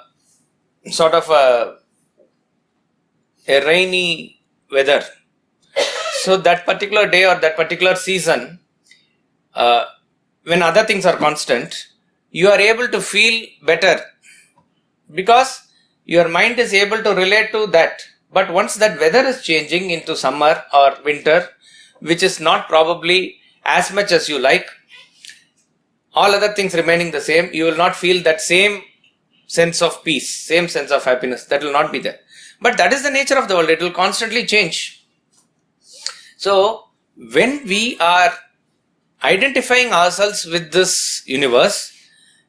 sort of a rainy weather, so that particular day or that particular season, when other things are constant, you are able to feel better because your mind is able to relate to that. But once that weather is changing into summer or winter, which is not probably as much as you like, all other things remaining the same, you will not feel that same sense of peace, same sense of happiness. That will not be there. But that is the nature of the world. It will constantly change. So when we are identifying ourselves with this universe,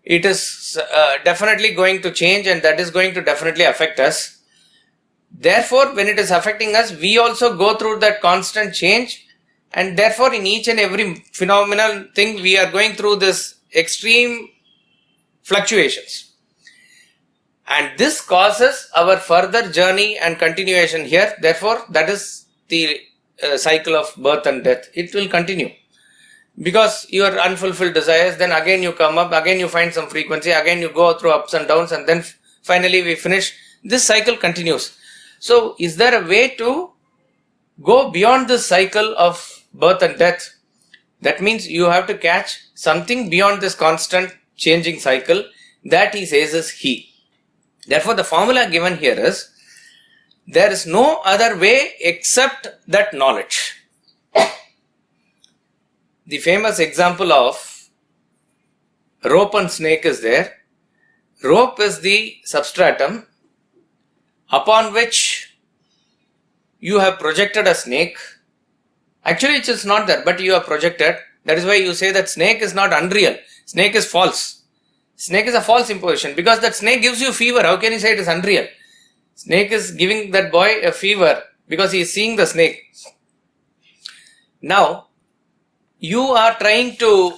it is definitely going to change, and that is going to definitely affect us. Therefore, when it is affecting us, we also go through that constant change, and therefore in each and every phenomenal thing we are going through this extreme fluctuations. And this causes our further journey and continuation here. Therefore, that is the cycle of birth and death. It will continue. Because your unfulfilled desires, then again you come up, again you find some frequency, again you go through ups and downs, and then finally we finish. This cycle continues. So, is there a way to go beyond this cycle of birth and death? That means you have to catch something beyond this constant changing cycle. That he says is he. Therefore, the formula given here is, there is no other way except that knowledge. The famous example of rope and snake is there. Rope is the substratum upon which you have projected a snake. Actually, it is not there, but you have projected. That is why you say that snake is not unreal. Snake is false. Snake is a false imposition because that snake gives you fever. How can you say it is unreal? Snake is giving that boy a fever because he is seeing the snake. Now, you are trying to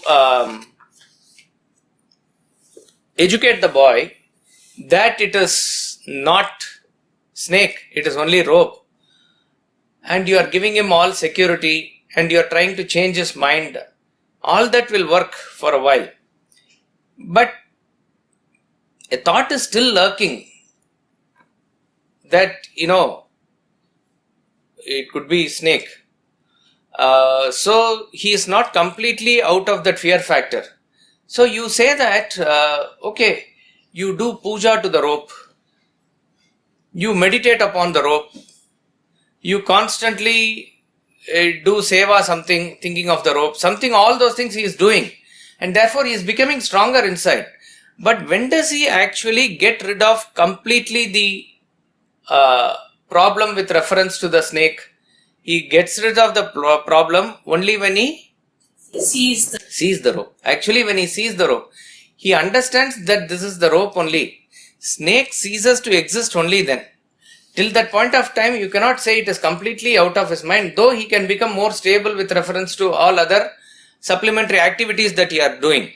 educate the boy that it is not snake, it is only rope. And you are giving him all security and you are trying to change his mind. All that will work for a while. But a thought is still lurking that, it could be snake. So he is not completely out of that fear factor. So you say that, okay, you do puja to the rope, you meditate upon the rope, you constantly do seva something, thinking of the rope, something, all those things he is doing, and therefore he is becoming stronger inside. But when does he actually get rid of completely the problem with reference to the snake? He gets rid of the problem only when he sees the rope. Actually, when he sees the rope, he understands that this is the rope only. Snake ceases to exist only then. Till that point of time, you cannot say it is completely out of his mind, though he can become more stable with reference to all other supplementary activities that he are doing.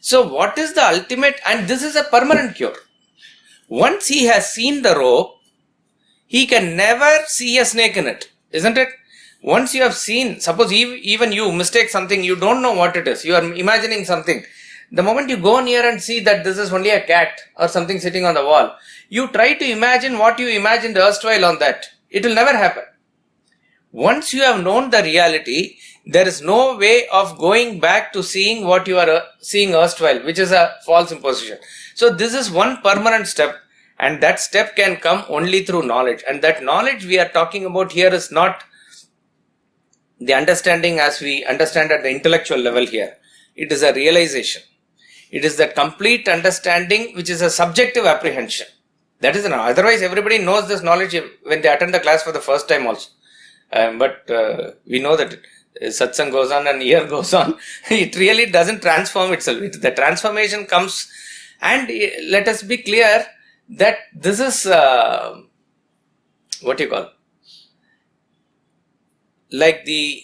So what is the ultimate, and this is a permanent cure. Once he has seen the rope, he can never see a snake in it. Isn't it? Once you have seen, suppose even you mistake something, you don't know what it is, you are imagining something. The moment you go near and see that this is only a cat or something sitting on the wall, you try to imagine what you imagined erstwhile on that. It will never happen. Once you have known the reality, there is no way of going back to seeing what you are seeing erstwhile, which is a false imposition. So this is one permanent step. And that step can come only through knowledge. And that knowledge we are talking about here is not the understanding as we understand at the intellectual level here. It is a realization. It is that complete understanding which is a subjective apprehension. That is enough. Otherwise, everybody knows this knowledge when they attend the class for the first time also. But we know that satsang goes on and year goes on. It really doesn't transform itself. The transformation comes, and let us be clear that this is what you call, like the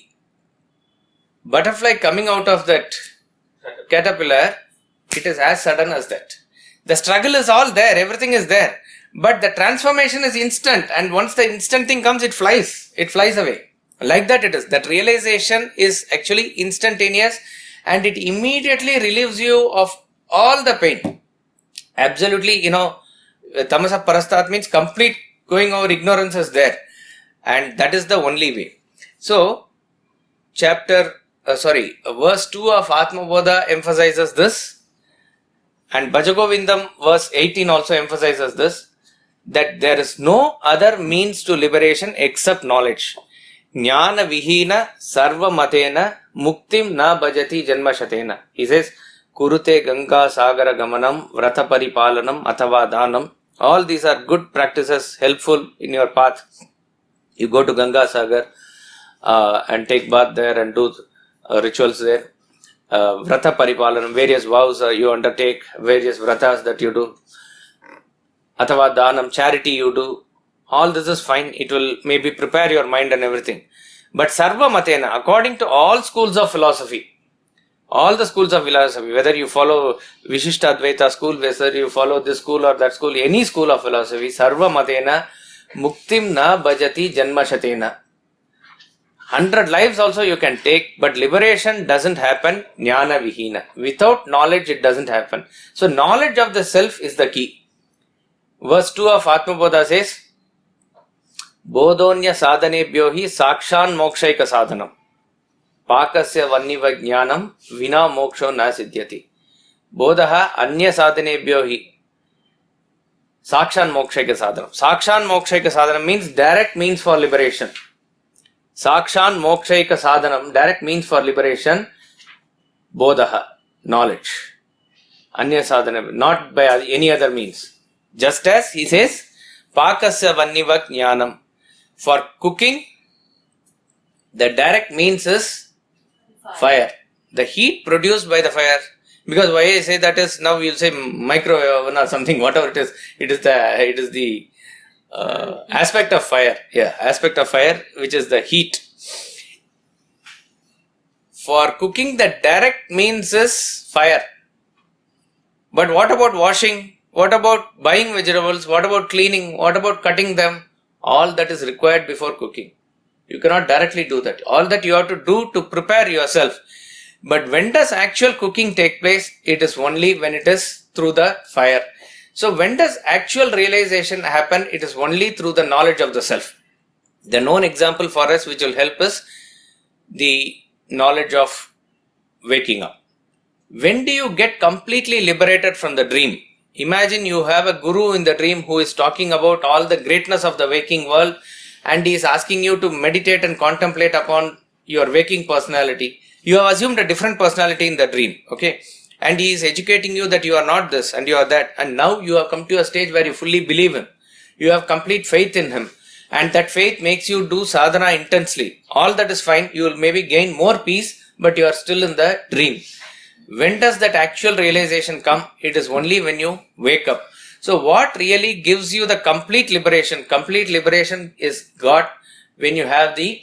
butterfly coming out of that caterpillar. It is as sudden as that. The struggle is all there, everything is there, but the transformation is instant, and once the instant thing comes, it flies away. Like that it is. That realization is actually instantaneous, and it immediately relieves you of all the pain. Absolutely, tamasa parastat means complete going over ignorance is there, and that is the only way. So, verse 2 of Atma Bodha emphasizes this, and Bhajagovindam verse 18 also emphasizes this, that there is no other means to liberation except knowledge. Jnana vihina sarva matena muktim na bhajati janmashatena. He says, kurute ganga sagara gamanam vrata paripalanam athava dhanam. All these are good practices, helpful in your path. You go to Ganga Sagar and take bath there and do rituals there. Vrata paripalanam, various vows you undertake, various vratas that you do. Athava dhanam, charity you do. All this is fine. It will maybe prepare your mind and everything. But sarva matena, according to all schools of philosophy, whether you follow Vishishtadvaita school, whether you follow this school or that school, any school of philosophy, sarva matena muktim na bhajati janmashatena. 100 lives also you can take, but liberation doesn't happen jnana vihina. Without knowledge, it doesn't happen. So knowledge of the self is the key. Verse 2 of Atma Bodha says, Bodhonya sadhanebhyo hi sakshan mokshaika sadhanam. Pakasya vanniva jnanam vina moksho na siddhyati. Bodha anya sadhanebhyo hi sakshan mokshaika sadhanam. Sakshan mokshaika sadhanam means direct means for liberation. Sakshan mokshaika sadhanam, direct means for liberation. Bodha, knowledge. Anya sadhanam, not by any other means. Just as he says, Pakasya vanniva jnanam. For cooking, the direct means is fire. The heat produced by the fire. Because why I say that is, now we will say microwave oven or something, whatever it is. It is the aspect of fire. Yeah, aspect of fire, which is the heat. For cooking, the direct means is fire. But what about washing? What about buying vegetables? What about cleaning? What about cutting them? All that is required before cooking. You cannot directly do that. All that you have to do to prepare yourself. But when does actual cooking take place? It is only when it is through the fire. So when does actual realization happen? It is only through the knowledge of the self. The known example for us which will help us, the knowledge of waking up. When do you get completely liberated from the dream? Imagine you have a guru in the dream who is talking about all the greatness of the waking world, and he is asking you to meditate and contemplate upon your waking personality. You have assumed a different personality in the dream, okay? And he is educating you that you are not this and you are that, and now you have come to a stage where you fully believe him. You have complete faith in him, and that faith makes you do sadhana intensely. All that is fine. You will maybe gain more peace, but you are still in the dream. When does that actual realization come? It is only when you wake up. So what really gives you the complete liberation? Complete liberation is got when you have the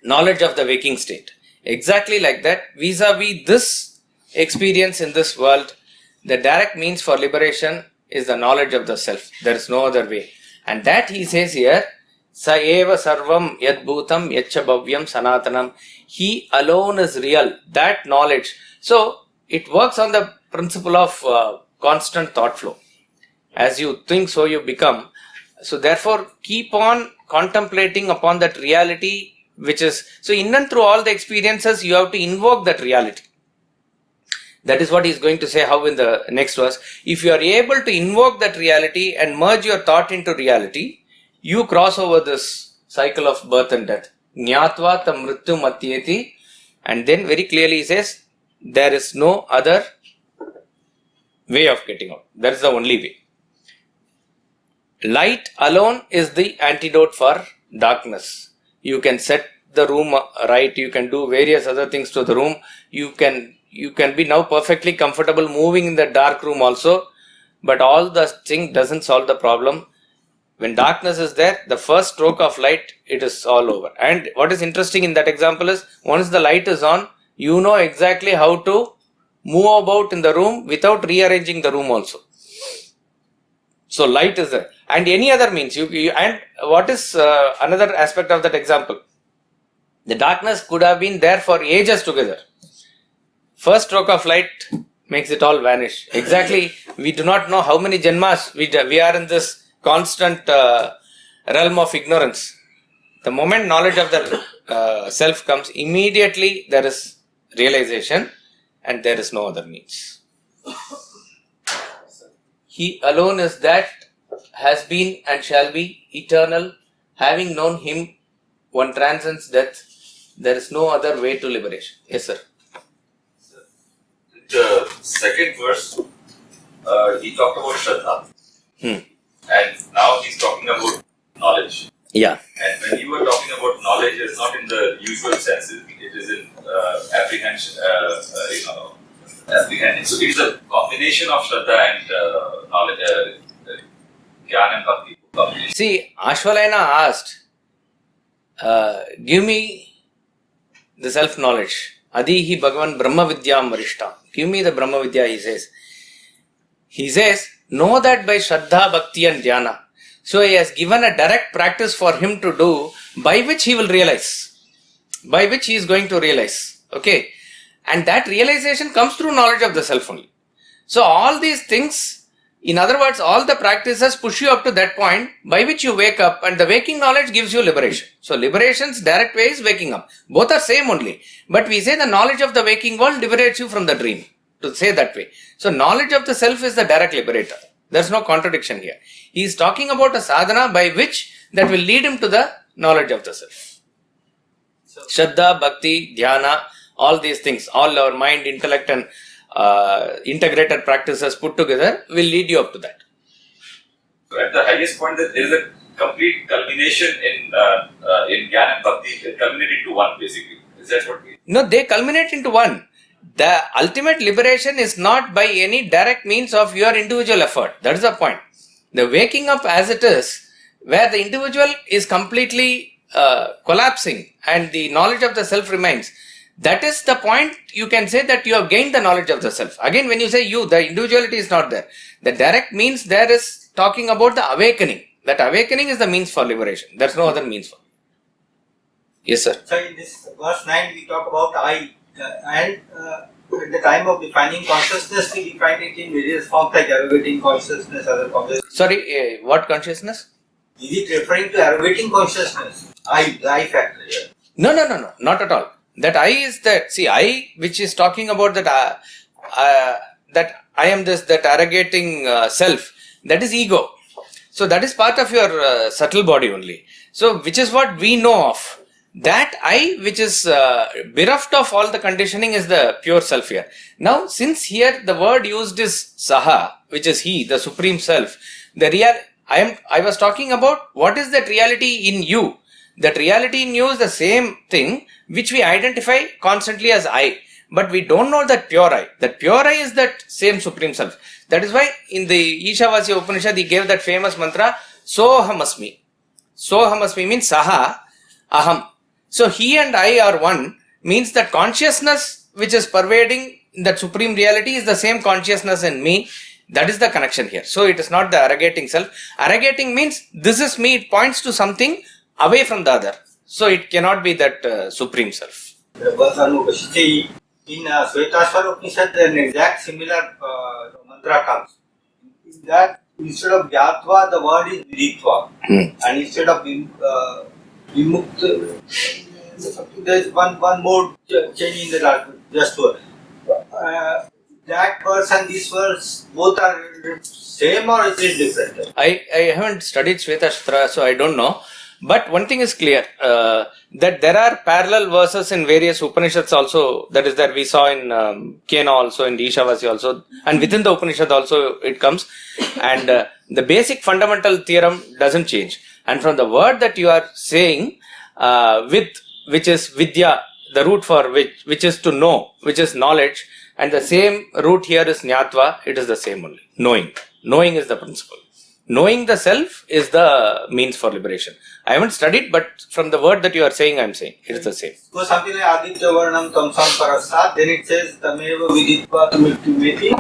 knowledge of the waking state. Exactly like that, vis-a-vis this experience in this world, the direct means for liberation is the knowledge of the self. There is no other way. And that he says here, Sa eva sarvam yadbhutam yaccha bhavyam sanatanam. He alone is real. That knowledge. So it works on the principle of constant thought flow. As you think, so you become. So therefore, keep on contemplating upon that reality, which is, so in and through all the experiences, you have to invoke that reality. That is what he is going to say how in the next verse. If you are able to invoke that reality and merge your thought into reality, you cross over this cycle of birth and death. Jnatva tam mrityu matyeti. And then very clearly he says, there is no other way of getting out. That is the only way. Light alone is the antidote for darkness. You can set the room right, you can do various other things to the room. You can be now perfectly comfortable moving in the dark room also, but all the thing doesn't solve the problem. When darkness is there, the first stroke of light, it is all over. And what is interesting in that example is, once the light is on, you know exactly how to move about in the room without rearranging the room also. So light is there. And any other means, and what is another aspect of that example? The darkness could have been there for ages together. First stroke of light makes it all vanish. Exactly, we do not know how many janmas we are in this constant realm of ignorance. The moment knowledge of the self comes, immediately there is realization and there is no other means. He alone is that has been and shall be eternal. Having known him, one transcends death. There is no other way to liberation. Yes, sir. The second verse, he talked about Shraddha. And now he's talking about knowledge. Yeah. And when you were talking about knowledge, it's not in the usual sense. It is in apprehension. Apprehending. So it's a combination of Shraddha and knowledge, Jnana and Bhakti. See, Ashwalena asked, give me the self-knowledge. Adihi Bhagavan Brahma Vidyam Varishtam. Give me the Brahma Vidya, he says. He says, know that by Shraddha, Bhakti and Dhyana. So he has given a direct practice for him to do, by which he will realize. By which he is going to realize. Okay. And that realization comes through knowledge of the self only. So all these things, in other words, all the practices push you up to that point by which you wake up, and the waking knowledge gives you liberation. So liberation's direct way is waking up. Both are same only. But we say the knowledge of the waking world liberates you from the dream. To say that way. So knowledge of the self is the direct liberator. There's no contradiction here. He is talking about a sadhana by which that will lead him to the knowledge of the self. Shraddha, Bhakti, Dhyana, all these things, all our mind, intellect and integrated practices put together will lead you up to that. So at the highest point, there is a complete culmination in Jnana and Bhakti. They culminate into one, basically. Is that what we... No, they culminate into one. The ultimate liberation is not by any direct means of your individual effort. That is the point. The waking up as it is, where the individual is completely collapsing and the knowledge of the self remains, that is the point you can say that you have gained the knowledge of the self. Again, when you say you, the individuality is not there. The direct means there is talking about the awakening. That awakening is the means for liberation. There is no other means for. Yes, sir. So in this verse 9 we talk about I. And at the time of defining consciousness, we define it in various forms like arrogating consciousness, other consciousness. Sorry, what consciousness? Is it referring to arrogating consciousness? The I factor here. No, not at all. That I is that, see, I, which is talking about that, that I am this, that arrogating self, that is ego. So that is part of your subtle body only. So which is what we know of. That I, which is bereft of all the conditioning, is the pure self here. Now, since here the word used is Saha, which is he, the supreme self, the real, I was talking about what is that reality in you. That reality in you is the same thing which we identify constantly as I. But we don't know that pure I. That pure I is that same supreme self. That is why in the Ishavasya Upanishad he gave that famous mantra, Soham Asmi. Soham Asmi means Saha, Aham. So he and I are one means that consciousness which is pervading that supreme reality is the same consciousness in me. That is the connection here. So it is not the arrogating self. Arrogating means this is me. It points to something away from the other. So it cannot be that supreme self. In Shvetashvara Upanishad an exact similar mantra comes. In that instead of Jnatva the word is Viditva. And instead of Vimukta, there is one more change in the last just word. That verse and this verse both are same or is it different? I haven't studied Shvetashvara, so I don't know. But one thing is clear, that there are parallel verses in various Upanishads also, that is that we saw in Kena also, in Ishavasya also, and within the Upanishad also it comes. And the basic fundamental theorem doesn't change. And from the word that you are saying, which is vidya, the root for which is to know, which is knowledge, and the same root here is jnatva, it is the same only. Knowing. Knowing is the principle. Knowing the self is the means for liberation. I haven't studied, but from the word that you are saying, I am saying it is the same. So something like Aditya Varnam Tamsam Parasat, then it says Tameva Viditva Mrityumeti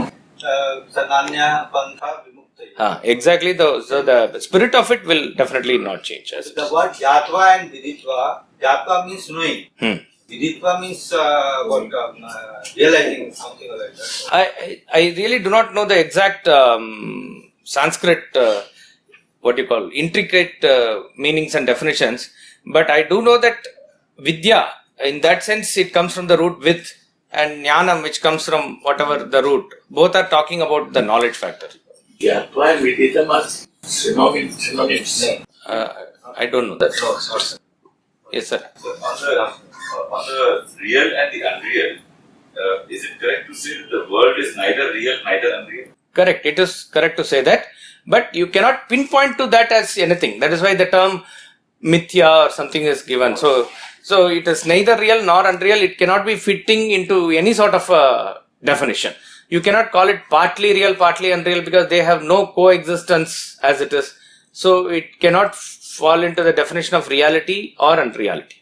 Sananya Pantha Vimukta. Exactly. So the spirit of it will definitely not change. As The word Jatva and Viditva, Jatva means knowing. Viditva means realizing something like that. I really do not know the exact Sanskrit, intricate meanings and definitions, but I do know that Vidya, in that sense, it comes from the root with, and Jnanam, which comes from whatever the root. Both are talking about the knowledge factor. Jnatva and Viditva are synonyms. I don't know that. Yes, sir. So on the real and the unreal, is it correct to say that the world is neither real, neither unreal? Correct. It is correct to say that, but you cannot pinpoint to that as anything. That is why the term mithya or something is given. So it is neither real nor unreal. It cannot be fitting into any sort of definition. You cannot call it partly real, partly unreal, because they have no coexistence as it is. So it cannot fall into the definition of reality or unreality.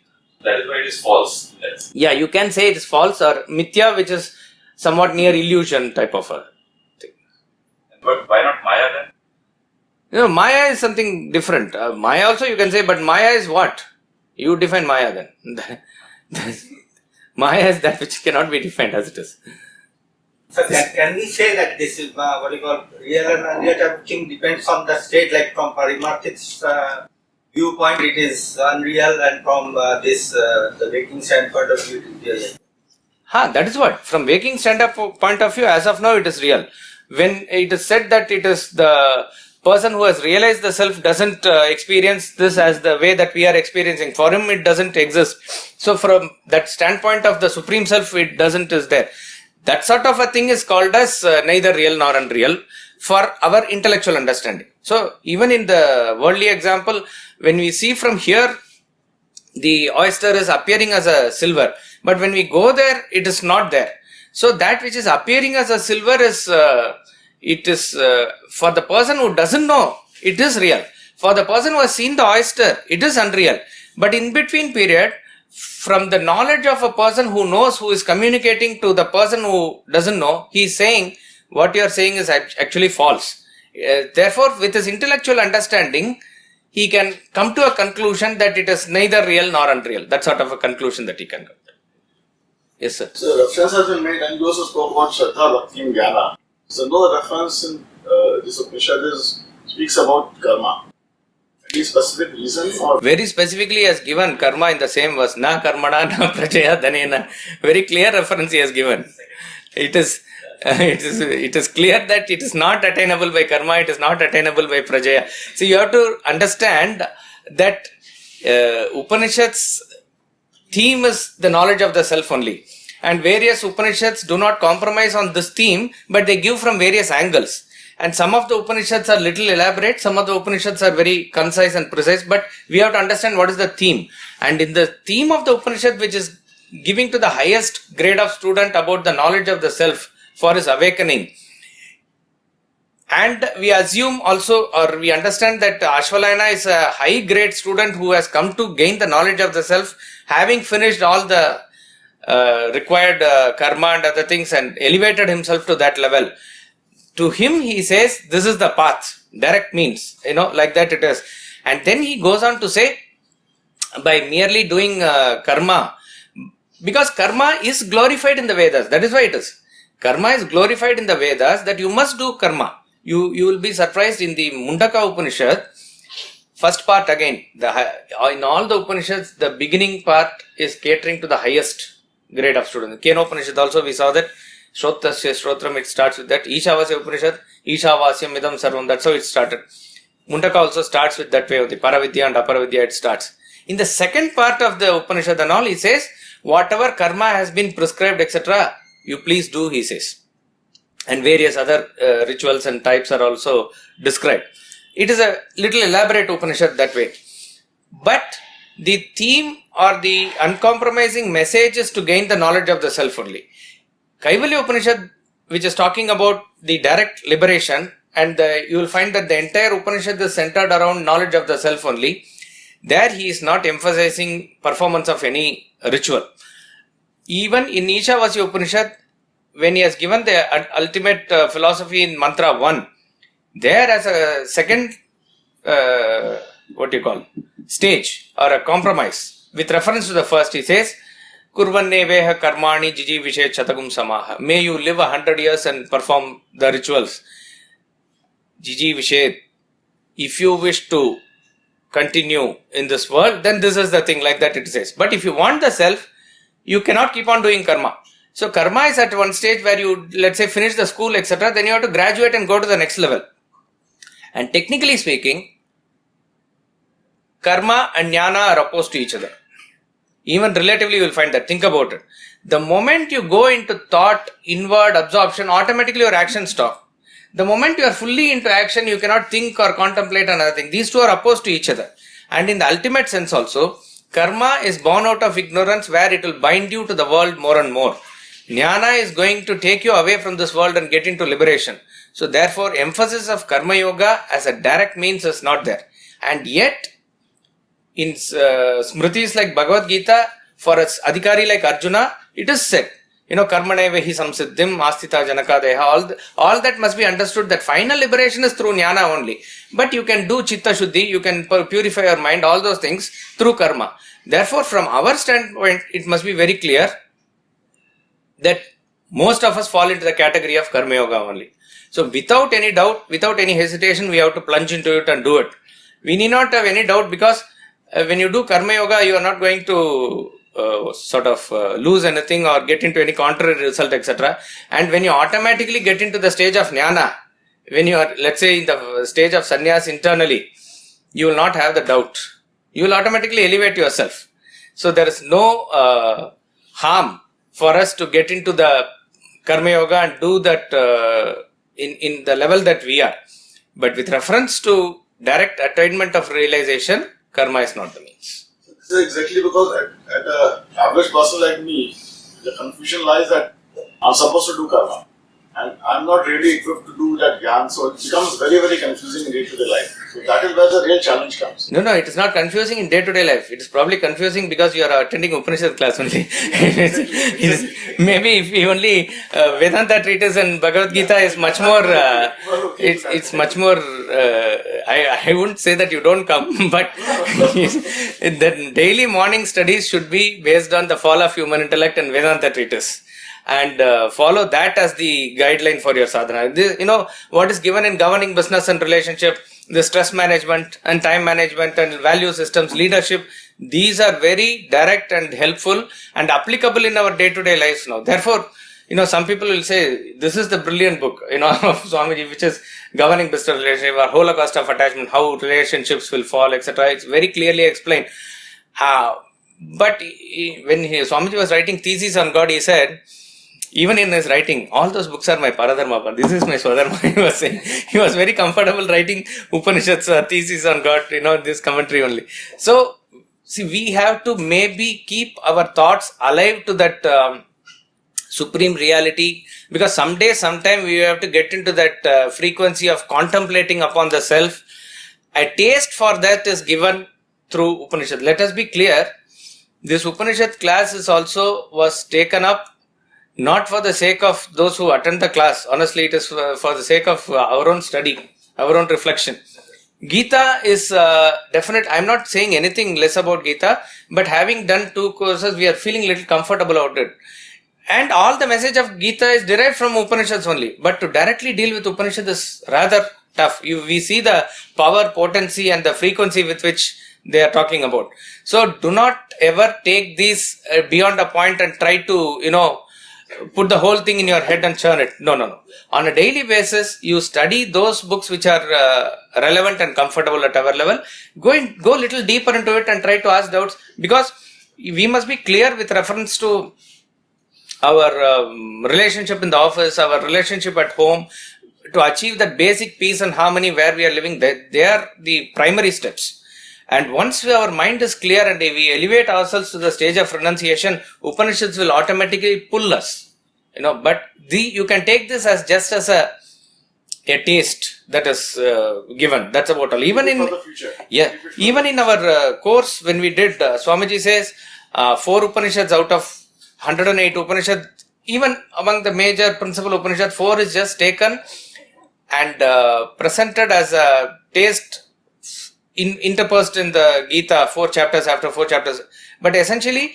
That is why it is false. Yeah, you can say it is false, or mithya, which is somewhat near illusion type of a thing. But why not Maya then? Maya is something different. Maya also you can say, but Maya is what? You define Maya then. Maya is that which cannot be defined as it is. So can we say that this is real and unreal type of thing depends on the state, like from Parimarthik's viewpoint it is unreal, and from the waking standpoint of view it is real. That is what. From waking point of view, as of now it is real. When it is said that it is the person who has realized the self doesn't experience this as the way that we are experiencing. For him it doesn't exist. So from that standpoint of the Supreme Self, it doesn't is there. That sort of a thing is called as neither real nor unreal for our intellectual understanding. So even in the worldly example, when we see from here, the oyster is appearing as a silver, but when we go there, it is not there. So that which is appearing as a silver is, for the person who doesn't know, it is real. For the person who has seen the oyster, it is unreal. But in between period, from the knowledge of a person who knows, who is communicating to the person who doesn't know, he is saying, what you are saying is actually false. Therefore, with his intellectual understanding, he can come to a conclusion that it is neither real nor unreal. That sort of a conclusion that he can come to. Yes, sir. So reference has been made, and you also spoke about Shraddha, Bhakti and Jnana. So no reference in this Upanishad speaks about karma. Any specific reason? Or very specifically he has given karma in the same verse. Na karmana na prajaya dhanena. Very clear reference he has given. It is clear that it is not attainable by karma, it is not attainable by prajaya. So you have to understand that Upanishad's theme is the knowledge of the self only. And various Upanishads do not compromise on this theme, but they give from various angles. And some of the Upanishads are little elaborate, some of the Upanishads are very concise and precise, but we have to understand what is the theme. And in the theme of the Upanishad, which is giving to the highest grade of student about the knowledge of the self for his awakening, and we assume also, or we understand that Ashvalayana is a high grade student who has come to gain the knowledge of the self, having finished all the required karma and other things and elevated himself to that level. To him, he says, this is the path, direct means, like that it is. And then he goes on to say, by merely doing karma, because karma is glorified in the Vedas, that is why it is. Karma is glorified in the Vedas, that you must do karma. You will be surprised in the Mundaka Upanishad, first part again, in all the Upanishads, the beginning part is catering to the highest grade of students. Kena Upanishad also we saw that, Shrotasya Shrotram, it starts with that. Ishavasya Upanishad, Ishavasyam Idam Sarvam, that's how it started. Mundaka also starts with that way of the Paravidya and Aparavidya, it starts. In the second part of the Upanishad and all, he says, whatever karma has been prescribed, etc., you please do, he says. And various other rituals and types are also described. It is a little elaborate Upanishad that way. But the theme or the uncompromising message is to gain the knowledge of the self only. Kaivalya Upanishad, which is talking about the direct liberation, and you will find that the entire Upanishad is centered around knowledge of the self only. There he is not emphasizing performance of any ritual. Even in Ishavasya Upanishad, when he has given the ultimate philosophy in mantra 1, there as a second, stage or a compromise, with reference to the first, he says, Kurvanne veha karmani jiji vishe chatagum samaha. May you live 100 years and perform the rituals. Jiji vishe, if you wish to continue in this world, then this is the thing, like that it says. But if you want the self, you cannot keep on doing karma. So karma is at one stage where you, let's say, finish the school, etc. Then you have to graduate and go to the next level. And technically speaking, karma and jnana are opposed to each other. Even relatively you will find that. Think about it. The moment you go into thought, inward absorption, automatically your actions stop. The moment you are fully into action, you cannot think or contemplate another thing. These two are opposed to each other. And in the ultimate sense also, karma is born out of ignorance, where it will bind you to the world more and more. Jnana is going to take you away from this world and get into liberation. So therefore, emphasis of karma yoga as a direct means is not there. And yet, in smritis like Bhagavad Gita, for a adhikari like Arjuna, it is said, karmane vehi samsiddhim astita janaka deha, all that must be understood, that final liberation is through jnana only. But you can do chitta shuddhi, you can purify your mind, all those things through karma. Therefore, from our standpoint, it must be very clear that most of us fall into the category of karma yoga only. So without any doubt, without any hesitation, we have to plunge into it and do it. We need not have any doubt, because when you do karma yoga, you are not going to lose anything or get into any contrary result, etc. And when you automatically get into the stage of jnana, when you are, let's say, in the stage of sannyas internally, you will not have the doubt. You will automatically elevate yourself. So there is no harm for us to get into the karma yoga and do that in the level that we are. But with reference to direct attainment of realization, karma is not the means. This is exactly because at an average person like me, the confusion lies that I'm supposed to do karma. And I'm not really equipped to do that gyan, so it becomes very, very confusing in day-to-day life. So that is where the real challenge comes. No, it is not confusing in day-to-day life. It is probably confusing because you are attending Upanishad class only. Maybe if you only Vedanta treatise and Bhagavad Gita is much more, it's much more, I wouldn't say that you don't come, but the daily morning studies should be based on the fall of human intellect and Vedanta treatise. And follow that as the guideline for your sadhana. What is given in governing business and relationship, the stress management and time management and value systems, leadership, these are very direct and helpful and applicable in our day-to-day lives now. Therefore, some people will say, this is the brilliant book, of Swamiji, which is governing business relationship or holocaust of attachment, how relationships will fall, etc. It's very clearly explained. But when Swamiji was writing Thesis on God, he said, even in his writing, all those books are my Paradharma. This is my Swadharma, he was saying. He was very comfortable writing Upanishads or Thesis on God, this commentary only. So, see, we have to maybe keep our thoughts alive to that supreme reality, because sometime we have to get into that frequency of contemplating upon the self. A taste for that is given through Upanishad. Let us be clear, this Upanishad class was taken up not for the sake of those who attend the class. Honestly, it is for the sake of our own study, our own reflection. Gita is definite. I'm not saying anything less about Gita, but having done 2 courses, we are feeling a little comfortable about it. And all the message of Gita is derived from Upanishads only. But to directly deal with Upanishads is rather tough. We see the power, potency and the frequency with which they are talking about. So do not ever take these beyond a point and try to, put the whole thing in your head and churn it. No. On a daily basis, you study those books which are relevant and comfortable at our level. Go a little deeper into it and try to ask doubts, because we must be clear with reference to our relationship in the office, our relationship at home, to achieve that basic peace and harmony where we are living. They are the primary steps. And once our mind is clear and we elevate ourselves to the stage of renunciation, Upanishads will automatically pull us. But you can take this as just as a taste that is given. That's about all. Even in our course, when we did, Swamiji says 4 Upanishads out of 108 Upanishads, even among the major principal Upanishads, 4 is just taken and presented as a taste interposed in the Gita, 4 chapters after 4 chapters. But essentially,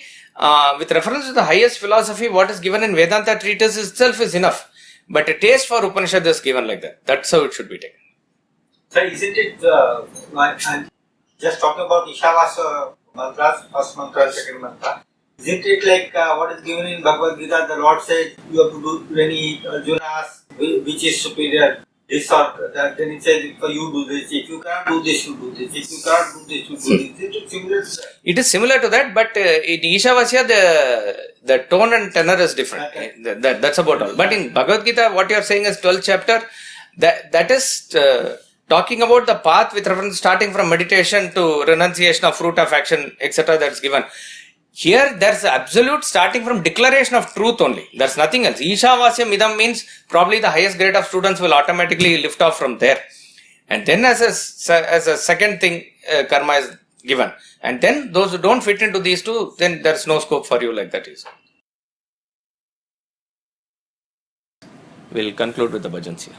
with reference to the highest philosophy, what is given in Vedanta treatise itself is enough. But a taste for Upanishad is given like that. That's how it should be taken. So isn't it, I'm just talking about Ishavasa mantras, first mantra, second mantra. Isn't it like what is given in Bhagavad Gita? The Lord said you have to do when Arjuna asks which is superior, this or that, then he says if you do this, if you cannot do this, you do this, if you cannot do this, you do this. Is it similar to that? It is similar to that, but in Ishavasya, the tone and tenor is different. Okay. That's about all. But in Bhagavad Gita, what you are saying is 12th chapter, that is talking about the path with reference starting from meditation to renunciation of fruit of action, etc. that's given. Here, there's absolute starting from declaration of truth only. There's nothing else. Ishavasya midam means probably the highest grade of students will automatically lift off from there. And then as a second thing, karma is given. And then those who don't fit into these two, then there's no scope for you like that is. We'll conclude with the bhajans here.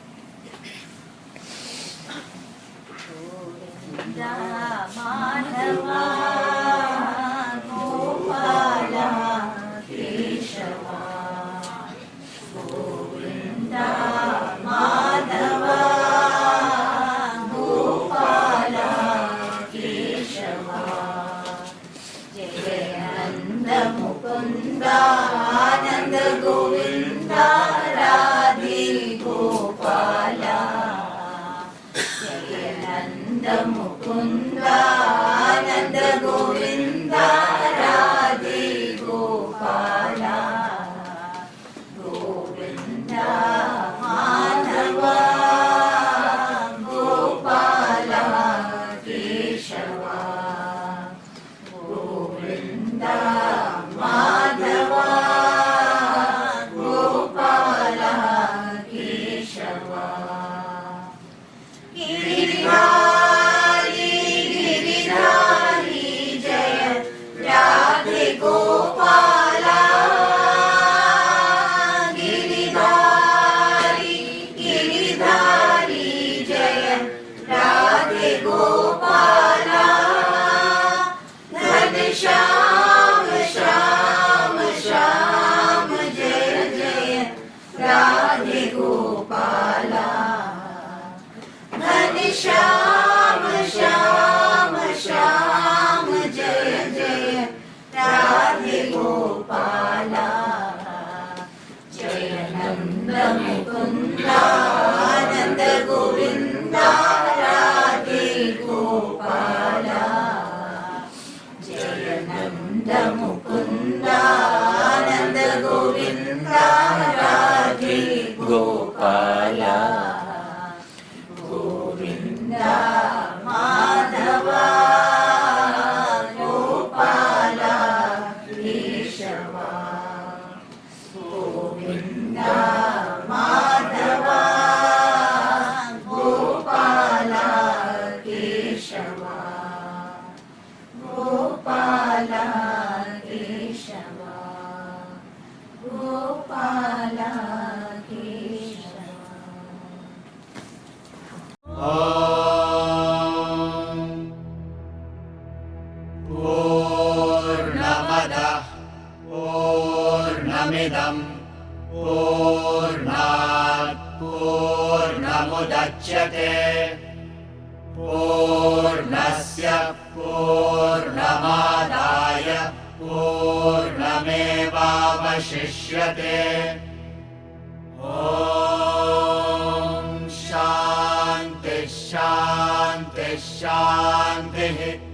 पूर्णस्य पूर्णमादाय पूर्णमेवावशिष्यते। ॐ शान्तिः शान्तिः शान्तिः।